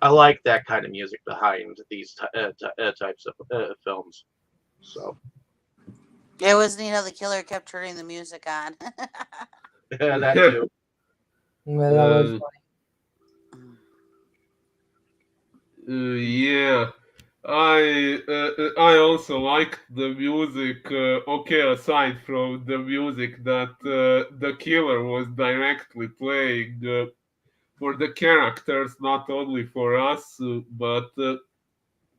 I like that kind of music behind these types of films. So It was neat how the killer kept turning the music on. that too. Well, that was uh, yeah. I also liked the music. Okay, aside from the music that the killer was directly playing for the characters, not only for us, but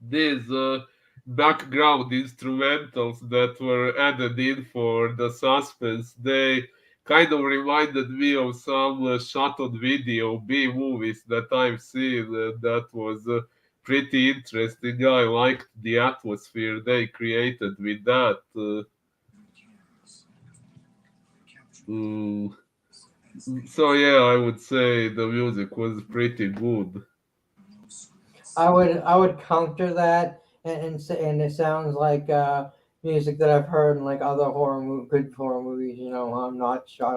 these background instrumentals that were added in for the suspense, they kind of reminded me of some shot on video B movies that I've seen. That was pretty interesting. I liked the atmosphere they created with that. Uh, so yeah, I would say the music was pretty good. I would counter that and it sounds like music that I've heard in like other good horror movies. I'm not shot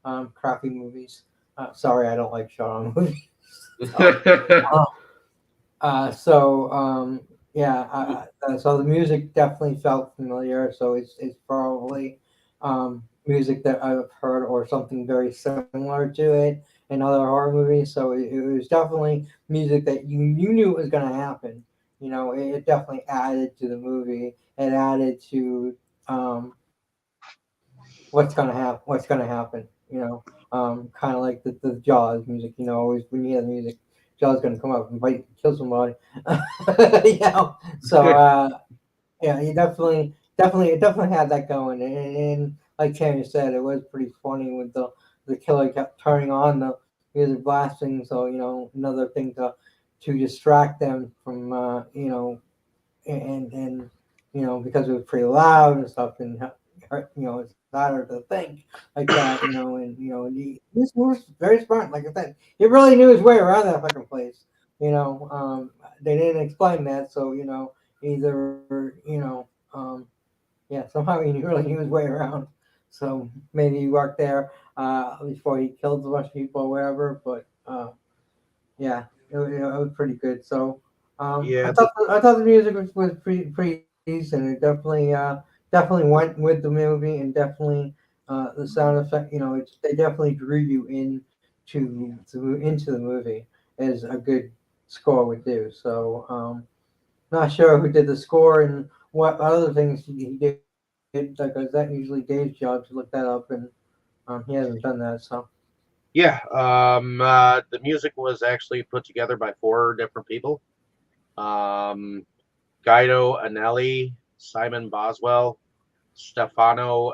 on crappy movies. Sorry, I don't like shot on movies. So, uh, yeah, so the music definitely felt familiar. So it's probably music that I've heard or something very similar to it in other horror movies. So it was definitely music that you knew it was going to happen. It definitely added to the movie. It added to what's gonna happen. Kind of like the Jaws music. Always when you hear the music, Jaws gonna come up and bite, kill somebody. So yeah, you it definitely had that going, and like Tammy said, it was pretty funny with the killer kept turning on the music blasting, so another thing to distract them from and because it was pretty loud and stuff and it's harder to think like that and this was very smart, like I said, he really knew his way around that fucking place. They didn't explain that, so either yeah, somehow he really knew his way around, so maybe he worked there before he killed a bunch of people or whatever, but yeah, it was pretty good. So Yeah, I thought the music was pretty decent. It definitely went with the movie, and definitely the sound effect. They definitely drew you into the movie as a good score would do. So not sure who did the score and what other things he did. Like that usually Dave's job to look that up, and he hasn't done that. So yeah. The music was actually put together by four different people. Um, Guido Anelli, Simon Boswell, Stefano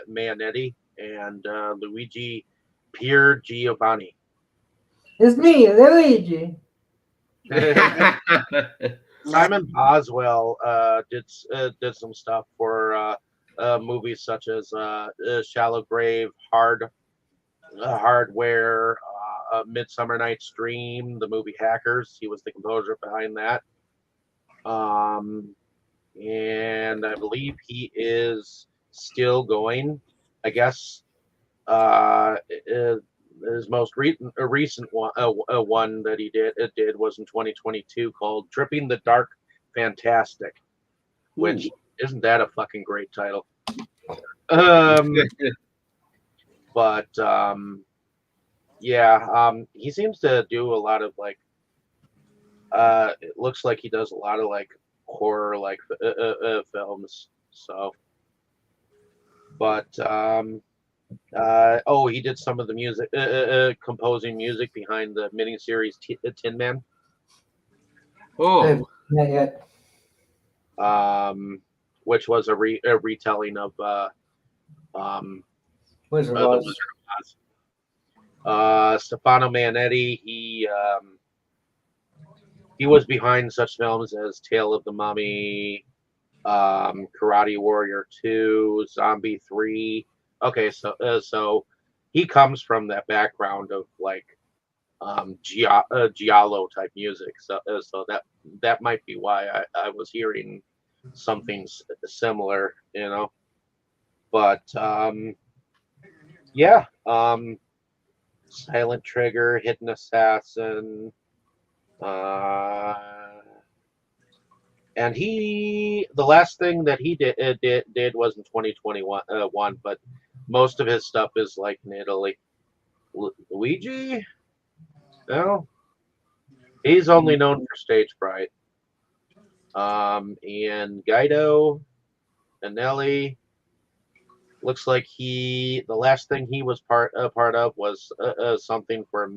Manetti. and Luigi Pier Giovanni. It's me, Luigi. Simon Boswell did some stuff for movies such as Shallow Grave, Hardware, Midsummer Night's Dream, the movie Hackers. He was the composer behind that. And I believe he is still going. I guess his most recent one that he did was in 2022 called "Dripping the Dark Fantastic," which isn't that a fucking great title? But yeah, he seems to do a lot of like. It looks like he does a lot of like horror like films. So, but he did some of the music, composing music behind the miniseries Tin Man. Oh, Not yet. Which was a retelling of Wizard the was. Wizard of Oz. Stefano Manetti, he was behind such films as Tale of the Mummy, Karate Warrior 2, Zombie 3. Okay, so he comes from that background of like giallo type music. So that might be why I was hearing something similar, you know. But yeah, Silent Trigger, Hidden Assassin, and the last thing that he did was in 2021, but most of his stuff is like in Italy. Luigi, no, he's only known for stage fright. And Guido Anelli looks like the last thing he was part of was something for a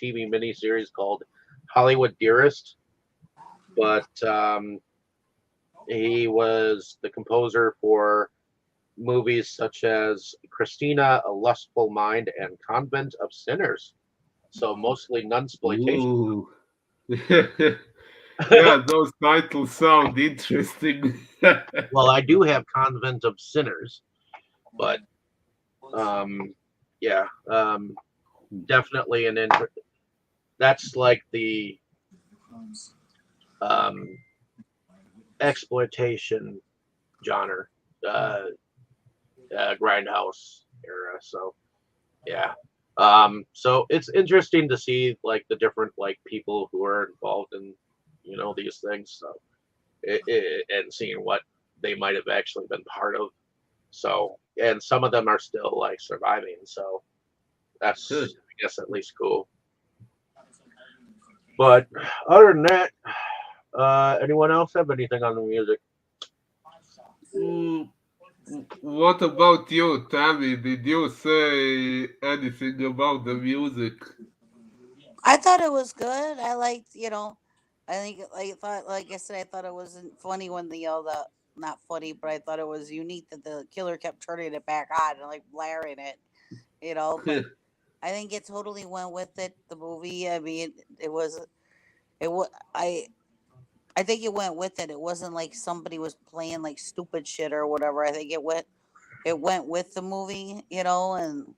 TV miniseries called Hollywood Dearest, but he was the composer for movies such as Christina, A Lustful Mind, and Convent of Sinners. So mostly nunsploitation. Yeah, those titles sound interesting. Well, I do have Convent of Sinners, but yeah, definitely that's like the exploitation genre, grindhouse era. So yeah, so it's interesting to see like the different like people who are involved in these things. So and seeing what they might have actually been part of. So and some of them are still like surviving. So that's Good. I guess at least cool. But other than that, anyone else have anything on the music? Mm, What about you, Tammy? Did you say anything about the music? I thought it was good. I liked, I think I thought, like I said, I thought it wasn't funny when they yelled out. Not funny, but I thought it was unique that the killer kept turning it back on and like blaring it, But I think it totally went with it. The movie, I mean, it was, it was, I think it went with it. It wasn't like somebody was playing like stupid shit or whatever. I think it went with the movie, and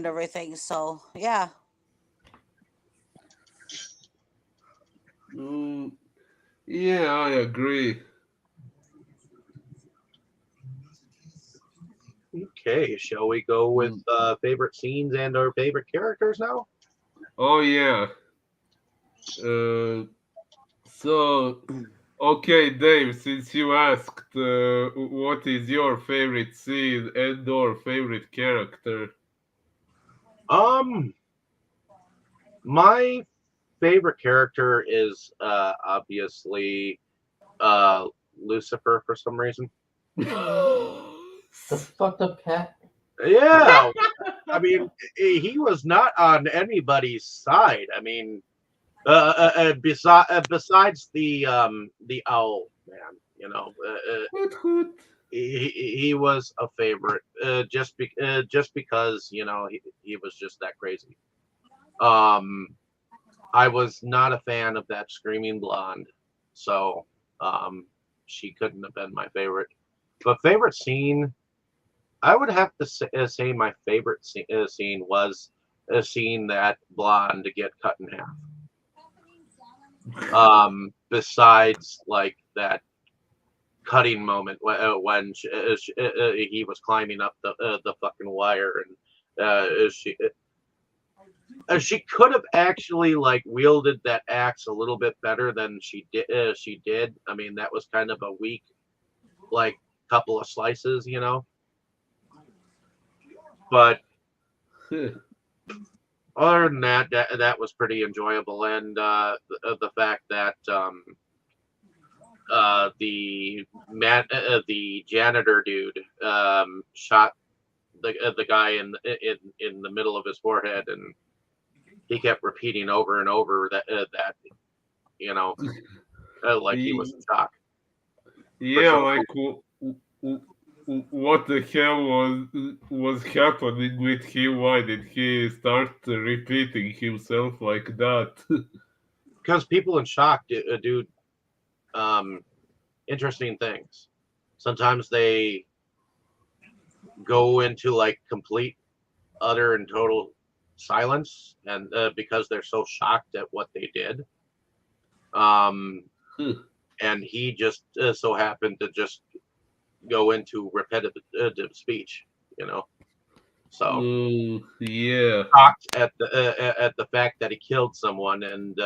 everything. So yeah. Mm, yeah, I agree. Okay, shall we go with Mm, favorite scenes and our favorite characters now? Oh, yeah. Uh, so, okay, Dave, since you asked, what is your favorite scene and/or favorite character? Um, my favorite character is obviously uh Lucifer for some reason. The fucked up cat. Yeah, I mean he was not on anybody's side. I mean, besides the owl man, Hoot hoot. he was a favorite, just because he was just that crazy. Um, I was not a fan of that screaming blonde, so she couldn't have been my favorite. But favorite scene, I would have to say my favorite scene was seeing that blonde get cut in half. Besides like that cutting moment when he was climbing up the fucking wire, and she could have actually like wielded that axe a little bit better than she did. I mean, that was kind of a weak, like, couple of slices, But other than that, that was pretty enjoyable, and the fact that the janitor dude shot the guy in the middle of his forehead, and he kept repeating over and over that you know like he was in shock. Yeah, like what the hell was happening with him? Why did he start repeating himself like that? Because people in shock do interesting things. Sometimes they go into like complete, utter, and total silence, and because they're so shocked at what they did. And he just so happened to just go into repetitive speech, So Yeah. shocked at the fact that he killed someone, and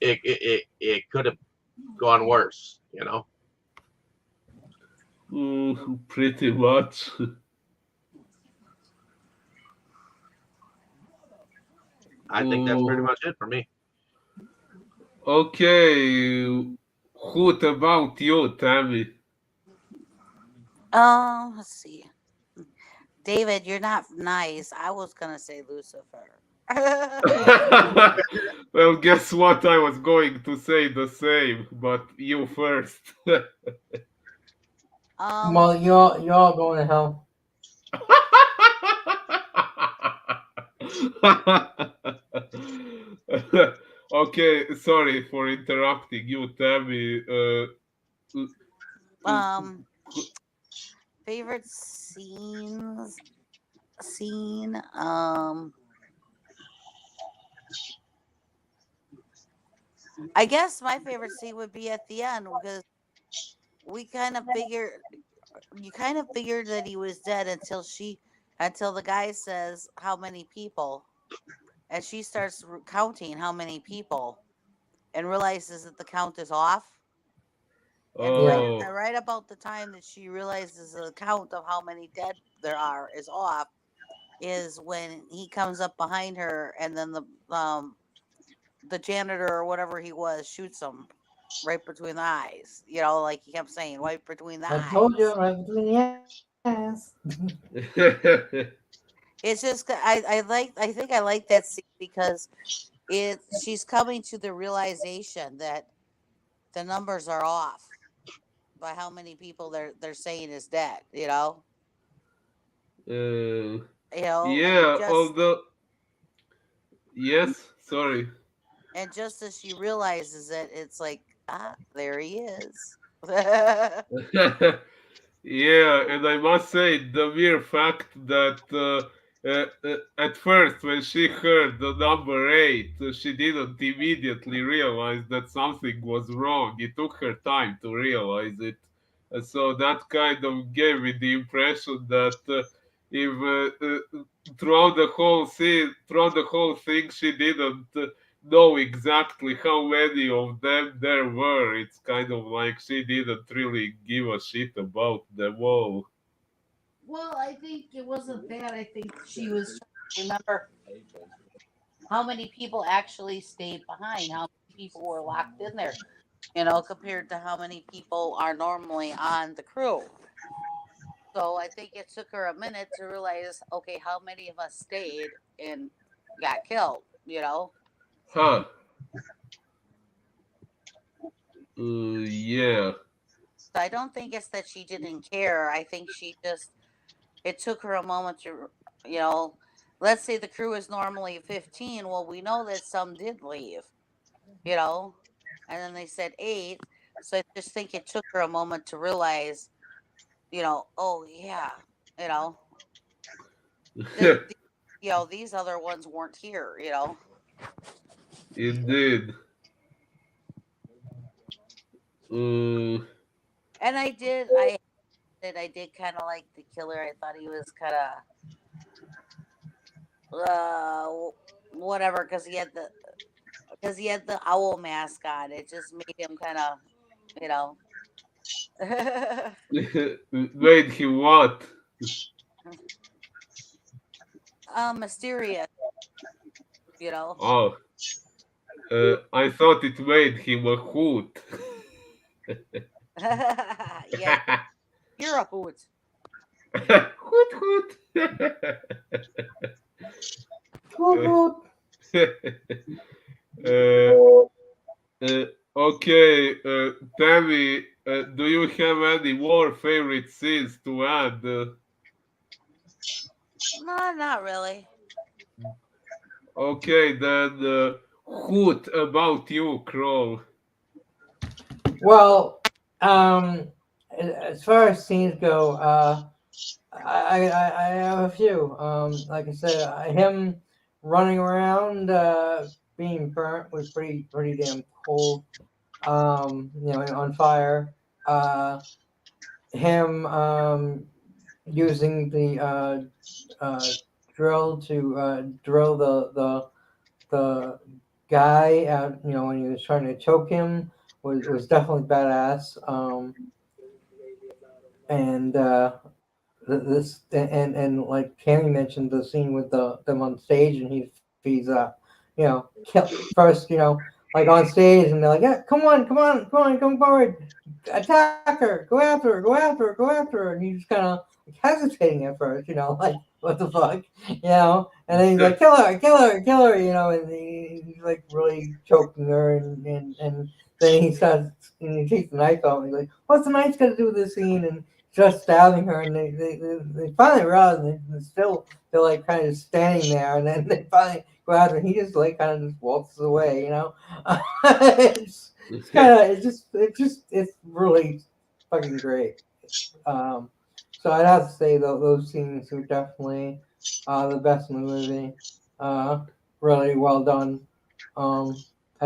it could have gone worse, Pretty much. I think that's pretty much it for me. Okay. What about you, Tammy? Let's see. David, you're not nice. I was gonna say Lucifer. Well, guess what? I was going to say the same, but you first. Well, you're all going to hell. Okay, sorry for interrupting you, Tammy. Favorite scene. I guess my favorite scene would be at the end, because we kind of figured you kind of figured that he was dead until the guy says how many people, and she starts counting how many people and realizes that the count is off. And Oh. right about the time that she realizes the count of how many dead there are is off, is when he comes up behind her, and then the janitor or whatever he was shoots him right between the eyes. Like he kept saying, right between the eyes. I told you, right between the eyes. It's just I think I like that scene because she's coming to the realization that the numbers are off by how many people they're saying is dead. Yeah, although yes, sorry. And just as she realizes it, it's like, there he is. Yeah, and I must say the mere fact that at first when she heard the number 8, she didn't immediately realize that something was wrong. It took her time to realize it. So that kind of gave me the impression that if throughout the whole thing, she didn't know exactly how many of them there were. It's kind of like she didn't really give a shit about them all. Well, I think it wasn't that. I think she was trying to remember how many people actually stayed behind, how many people were locked in there, compared to how many people are normally on the crew. So I think it took her a minute to realize, okay, how many of us stayed and got killed. Huh. Yeah. So I don't think it's that she didn't care. I think it took her a moment to, you know, let's say the crew is normally 15. Well, we know that some did leave, you know, and then they said 8. So I just think it took her a moment to realize, oh yeah, you know, the these other ones weren't here. Indeed. Uh, And I did kind of like the killer. I thought he was kind of whatever because he had the owl mask on. It just made him kind of, you know, wait, he what? mysterious. You know, Oh, I thought it made him a hoot. yeah, you're a hoot. Hoot hoot. Woot woot. uh, okay, Tammy, do you have any more favorite scenes to add? No, not really. Okay, then, hoot about you, Crow. Well, um, as far as scenes go, I have a few. Like I said, him running around, being burnt was pretty damn cool. On fire. Uh, him using the drill to drill the guy out. When he was trying to choke him was definitely badass. And this and like Cammy mentioned the scene with them on stage and he's kill first like on stage and they're like, yeah, come forward, attack her, go after her, go after her, go after her, and he's kind of hesitating at first, like what the fuck, and then he's like, kill her, kill her, kill her, and he's like really choking her and then he starts and he takes the knife out and he's like, what's the knife got to do with this scene? And just stabbing her, and they finally realize they're still they're like kind of standing there, and then they finally go after, and he just like kind of just walks away. It's kind of it's really fucking great. So I'd have to say those scenes are definitely the best in the movie. Really well done. I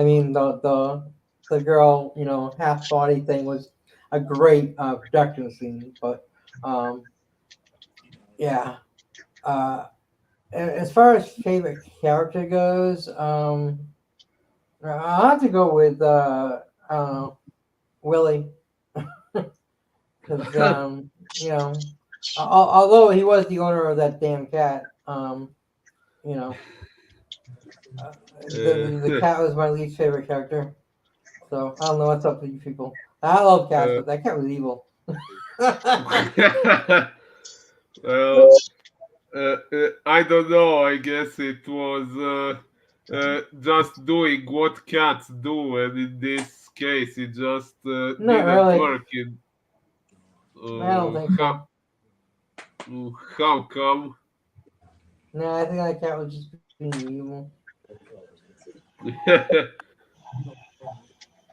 mean the girl half body thing was a great production scene, but yeah. As far as favorite character goes, I'll have to go with Willie, because although he was the owner of that damn cat, you know, the cat was my least favorite character. So I don't know what's up with you people. I love cats, but that cat was evil. Well, I don't know. I guess it was just doing what cats do, and in this case, it just Not didn't really. work. In I don't think so. how come? No, I think that cat was just being evil.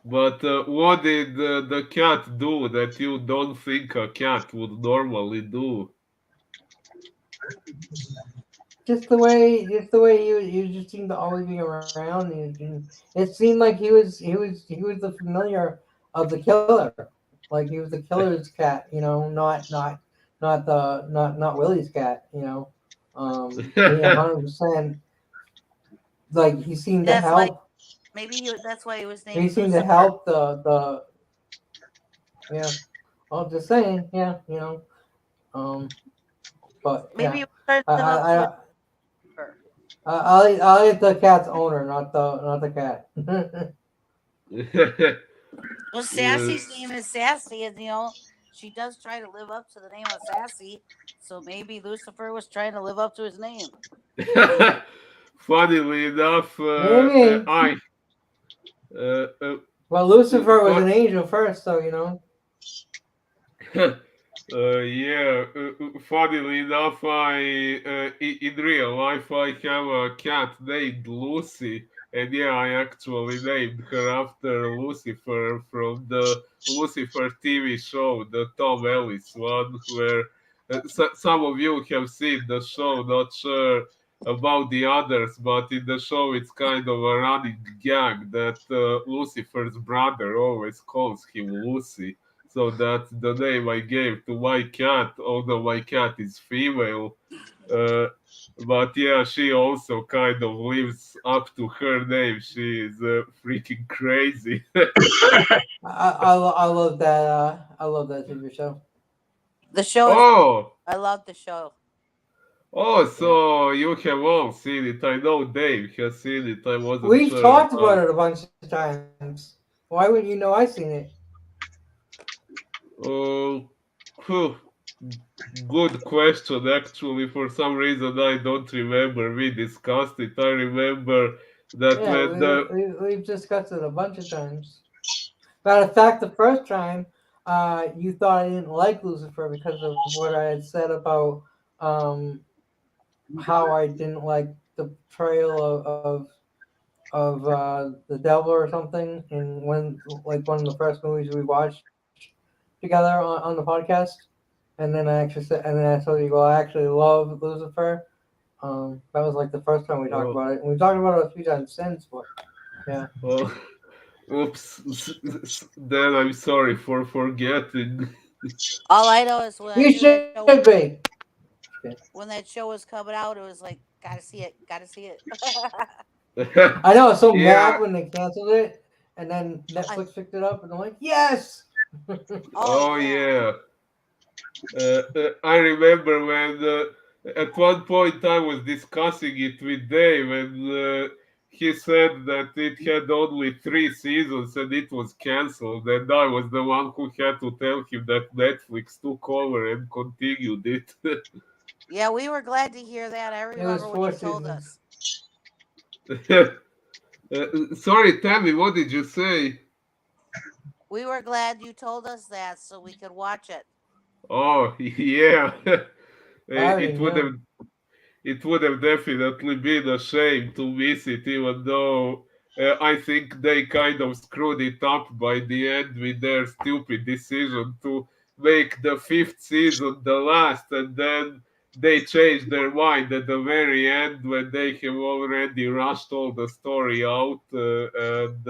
But what did the cat do that you don't think a cat would normally do? Just the way he just seemed to always be around. It seemed like he was the familiar of the killer, like he was the killer's cat. Not Willie's cat. He 100% like he seemed to That's why help. that's why he was He named seemed to Lucifer. help the yeah. I'm just saying, yeah, but Maybe yeah, he was trying to I live up I, to I his Lucifer. I'll eat the cat's owner, not the cat. Well, Sassy's name is Sassy, and she does try to live up to the name of Sassy. So maybe Lucifer was trying to live up to his name. Funnily enough, Maybe. I uh, uh, Well, Lucifer was fu- an angel first, so Yeah, funnily enough, in real life I have a cat named Lucy, and yeah, I actually named her after Lucifer from the Lucifer TV show, the Tom Ellis one, where some of you have seen the show. Not sure about the others, but in the show it's kind of a running gag that Lucifer's brother always calls him Lucy. So that's the name I gave to my cat, although my cat is female. Uh, but yeah, she also kind of lives up to her name. She is freaking crazy. I love that. I love that TV show. The show is. Oh, I love the show. oh, Yeah, so you have all seen it. I know Dave has seen it. I wasn't we've sure talked about. about it a bunch of times. Why wouldn't you know I seen it? Oh, phew, good question. Actually, for some reason, I don't remember we discussed it. I remember that Yeah, when the we've discussed it a bunch of times. Matter of fact, the first time, you thought I didn't like Lucifer because of what I had said about um, how I didn't like the portrayal of the devil or something in one of the first movies we watched together on the podcast. And then I actually said, and then I told you, well, I actually love Lucifer. That was like the first time we talked oh, about it, and we've talked about it a few times since. But yeah, oh, oops, then I'm sorry for forgetting. All I know is when I you knew that should show be. when that show was coming out, it was like, gotta see it, gotta see it. I know I was so Yeah. mad when they canceled it, and then I, Netflix picked it up, and I'm like, yes. oh Oh yeah, yeah. I remember when at one point I was discussing it with Dave, and he said that it had only 3 seasons and it was cancelled, and I was the one who had to tell him that Netflix took over and continued it. yeah. We were glad to hear that. I It was remember when you four told seasons. us. Sorry, Tammy, what did you say? We were glad you told us that so we could watch it. Oh, yeah. I already It would have knew. it would have definitely been a shame to miss it, even though I think they kind of screwed it up by the end with their stupid decision to make the fifth season the last, and then they changed their mind at the very end when they have already rushed all the story out, and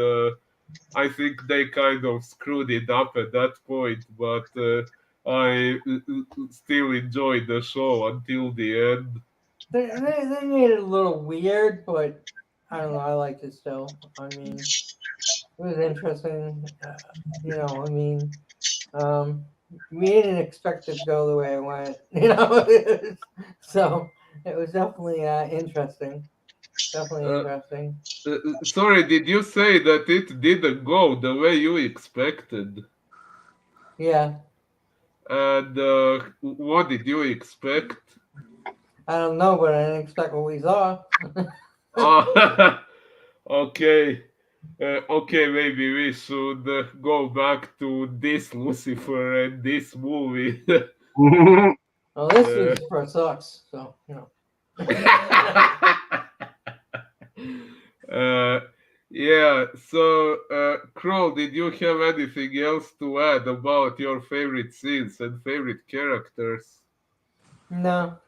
I think they kind of screwed it up at that point, but I still enjoyed the show until the end. They made it a little weird, but I don't know. I liked it still. I mean, it was interesting. I mean, um, we didn't expect it to go the way it went. So it was definitely interesting. Definitely Uh, interesting. Sorry, did you say that it didn't go the way you expected? Yeah, And what did you expect? I don't know, but I didn't expect what we saw. Oh, okay. Okay, maybe we should go back to this Lucifer and this movie. Well, this uh, Lucifer sucks. So uh, yeah, so Kroll, did you have anything else to add about your favorite scenes and favorite characters? no.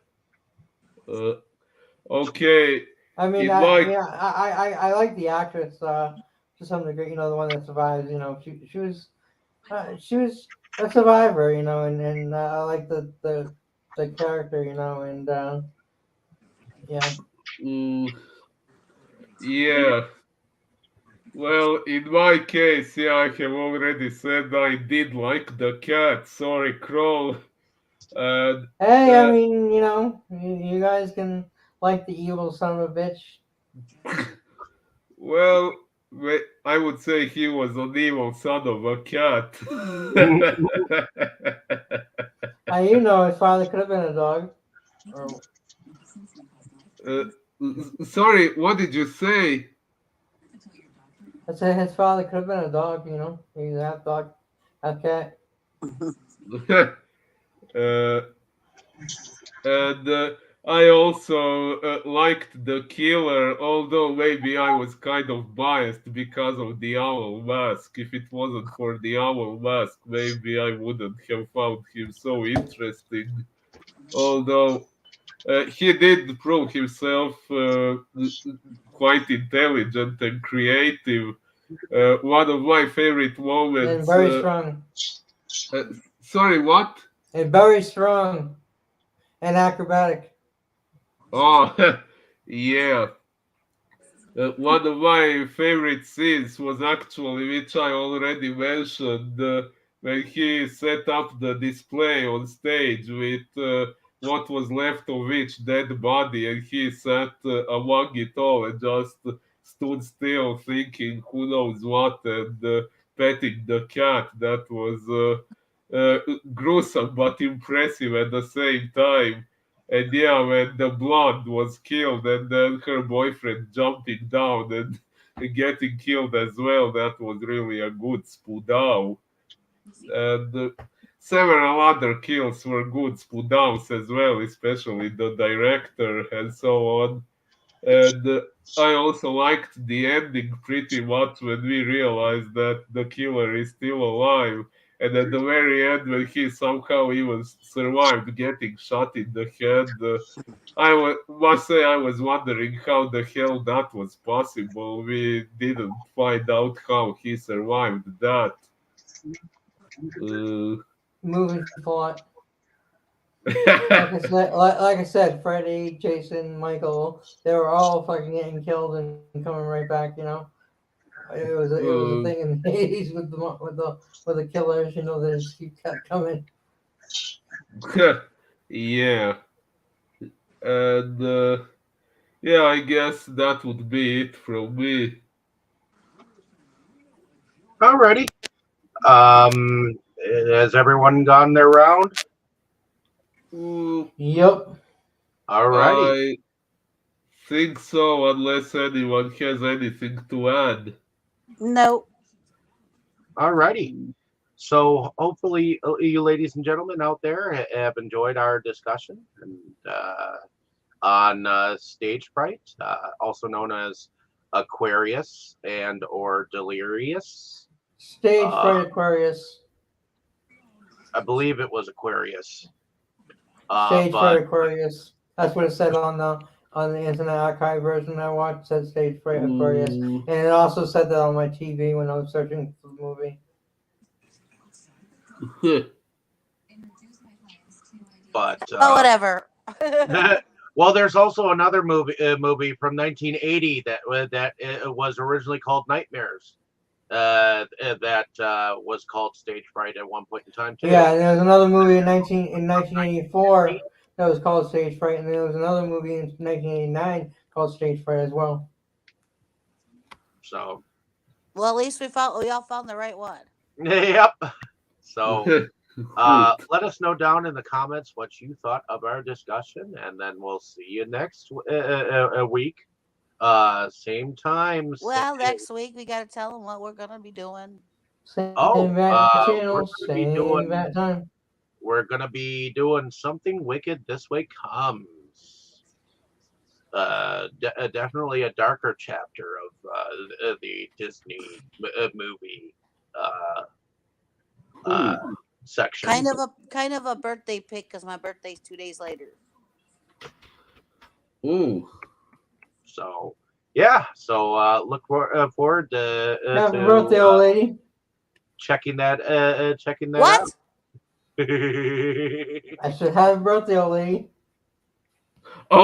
Uh, okay, I mean, in I my mean, I like the actress to some degree. The one that survives. She was a survivor. And I like the character. And yeah. mm, yeah, well, in my case, yeah, I have already said I did like the cat. Sorry, Kroll. And Hey, I uh, mean, you guys can like the evil son of a bitch. well, I would say he was an evil son of a cat. His father could have been a dog. Or uh, Sorry, what did you say? I said his father could have been a dog. He's half dog, half cat. uh, and I also liked the killer, although maybe I was kind of biased because of the owl mask. If it wasn't for the owl mask, maybe I wouldn't have found him so interesting. Although he did prove himself quite intelligent and creative. One of my favorite And moments. very strong. Uh, Sorry, what? And very strong and acrobatic. Oh, yeah. One of my favorite scenes was actually, which I already mentioned, when he set up the display on stage with what was left of each dead body, and he sat among it all and just stood still, thinking who knows what, and petting the cat. That was gruesome but impressive at the same time. And yeah, when the blonde was killed and then her boyfriend jumping down and getting killed as well, that was really a good spoodow. And several other kills were good spoodows as well, especially the director and so on. And I also liked the ending pretty much when we realized that the killer is still alive. And at the very end, when he somehow even survived getting shot in the head, must say I was wondering how the hell that was possible. We didn't find out how he survived that. Uh, Moving plot. Like I said, Freddy, Jason, Michael, they were all fucking getting killed and coming right back. You know, it was a thing in the 80s with the killers. You know, they just kept coming. yeah, and yeah, I guess that would be it from me. Alrighty. Um, has everyone gone their round? Mm, Yep. Alrighty. I think so, unless anyone has anything to add. No. Alrighty. So hopefully you ladies and gentlemen out there have enjoyed our discussion and on stage fright, also known as Aquarius and or Delirious. Stage Uh, fright Aquarius. I believe it was Aquarius. Stage But fright Aquarius. That's what it said on the Internet Archive version I watched. It said stage fright Aquarius, Mm, and it also said that on my TV when I was searching for the movie. but Oh, whatever. well, there's also another movie from 1980 that was originally called Nightmares. That was called Stage Fright at one point in time too. Yeah, and there was another movie in 1984 that was called Stage Fright, and there was another movie in 1989 called Stage Fright as well. So, Well, at least we all found the right one. yep. So, good. let us know down in the comments what you thought of our discussion, and then we'll see you next week. Same time. Well, next week we got to tell them what we're gonna be doing. Same Oh, bat we're channel, gonna be same bat time. we're gonna be doing something wicked this way comes. Definitely a darker chapter of the Disney movie uh, Ooh. section. Kind of a birthday pick because my birthday's 2 days later. Ooh. So yeah, so look forward Happy birthday, old lady. checking that What? out. I said, happy birthday, old lady. Oh.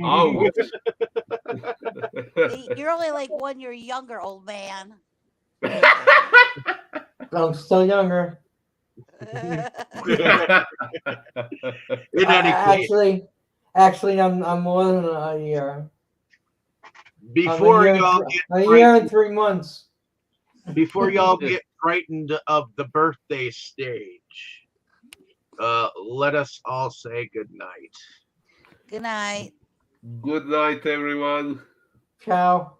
Ouch. You're only like 1 year younger, old man. I'm still younger. In any case, Actually, I'm more than a year. before y'all A get year and 3 months. before y'all get frightened of the birthday stage, let us all say good night. Good night. Good night, everyone. Ciao.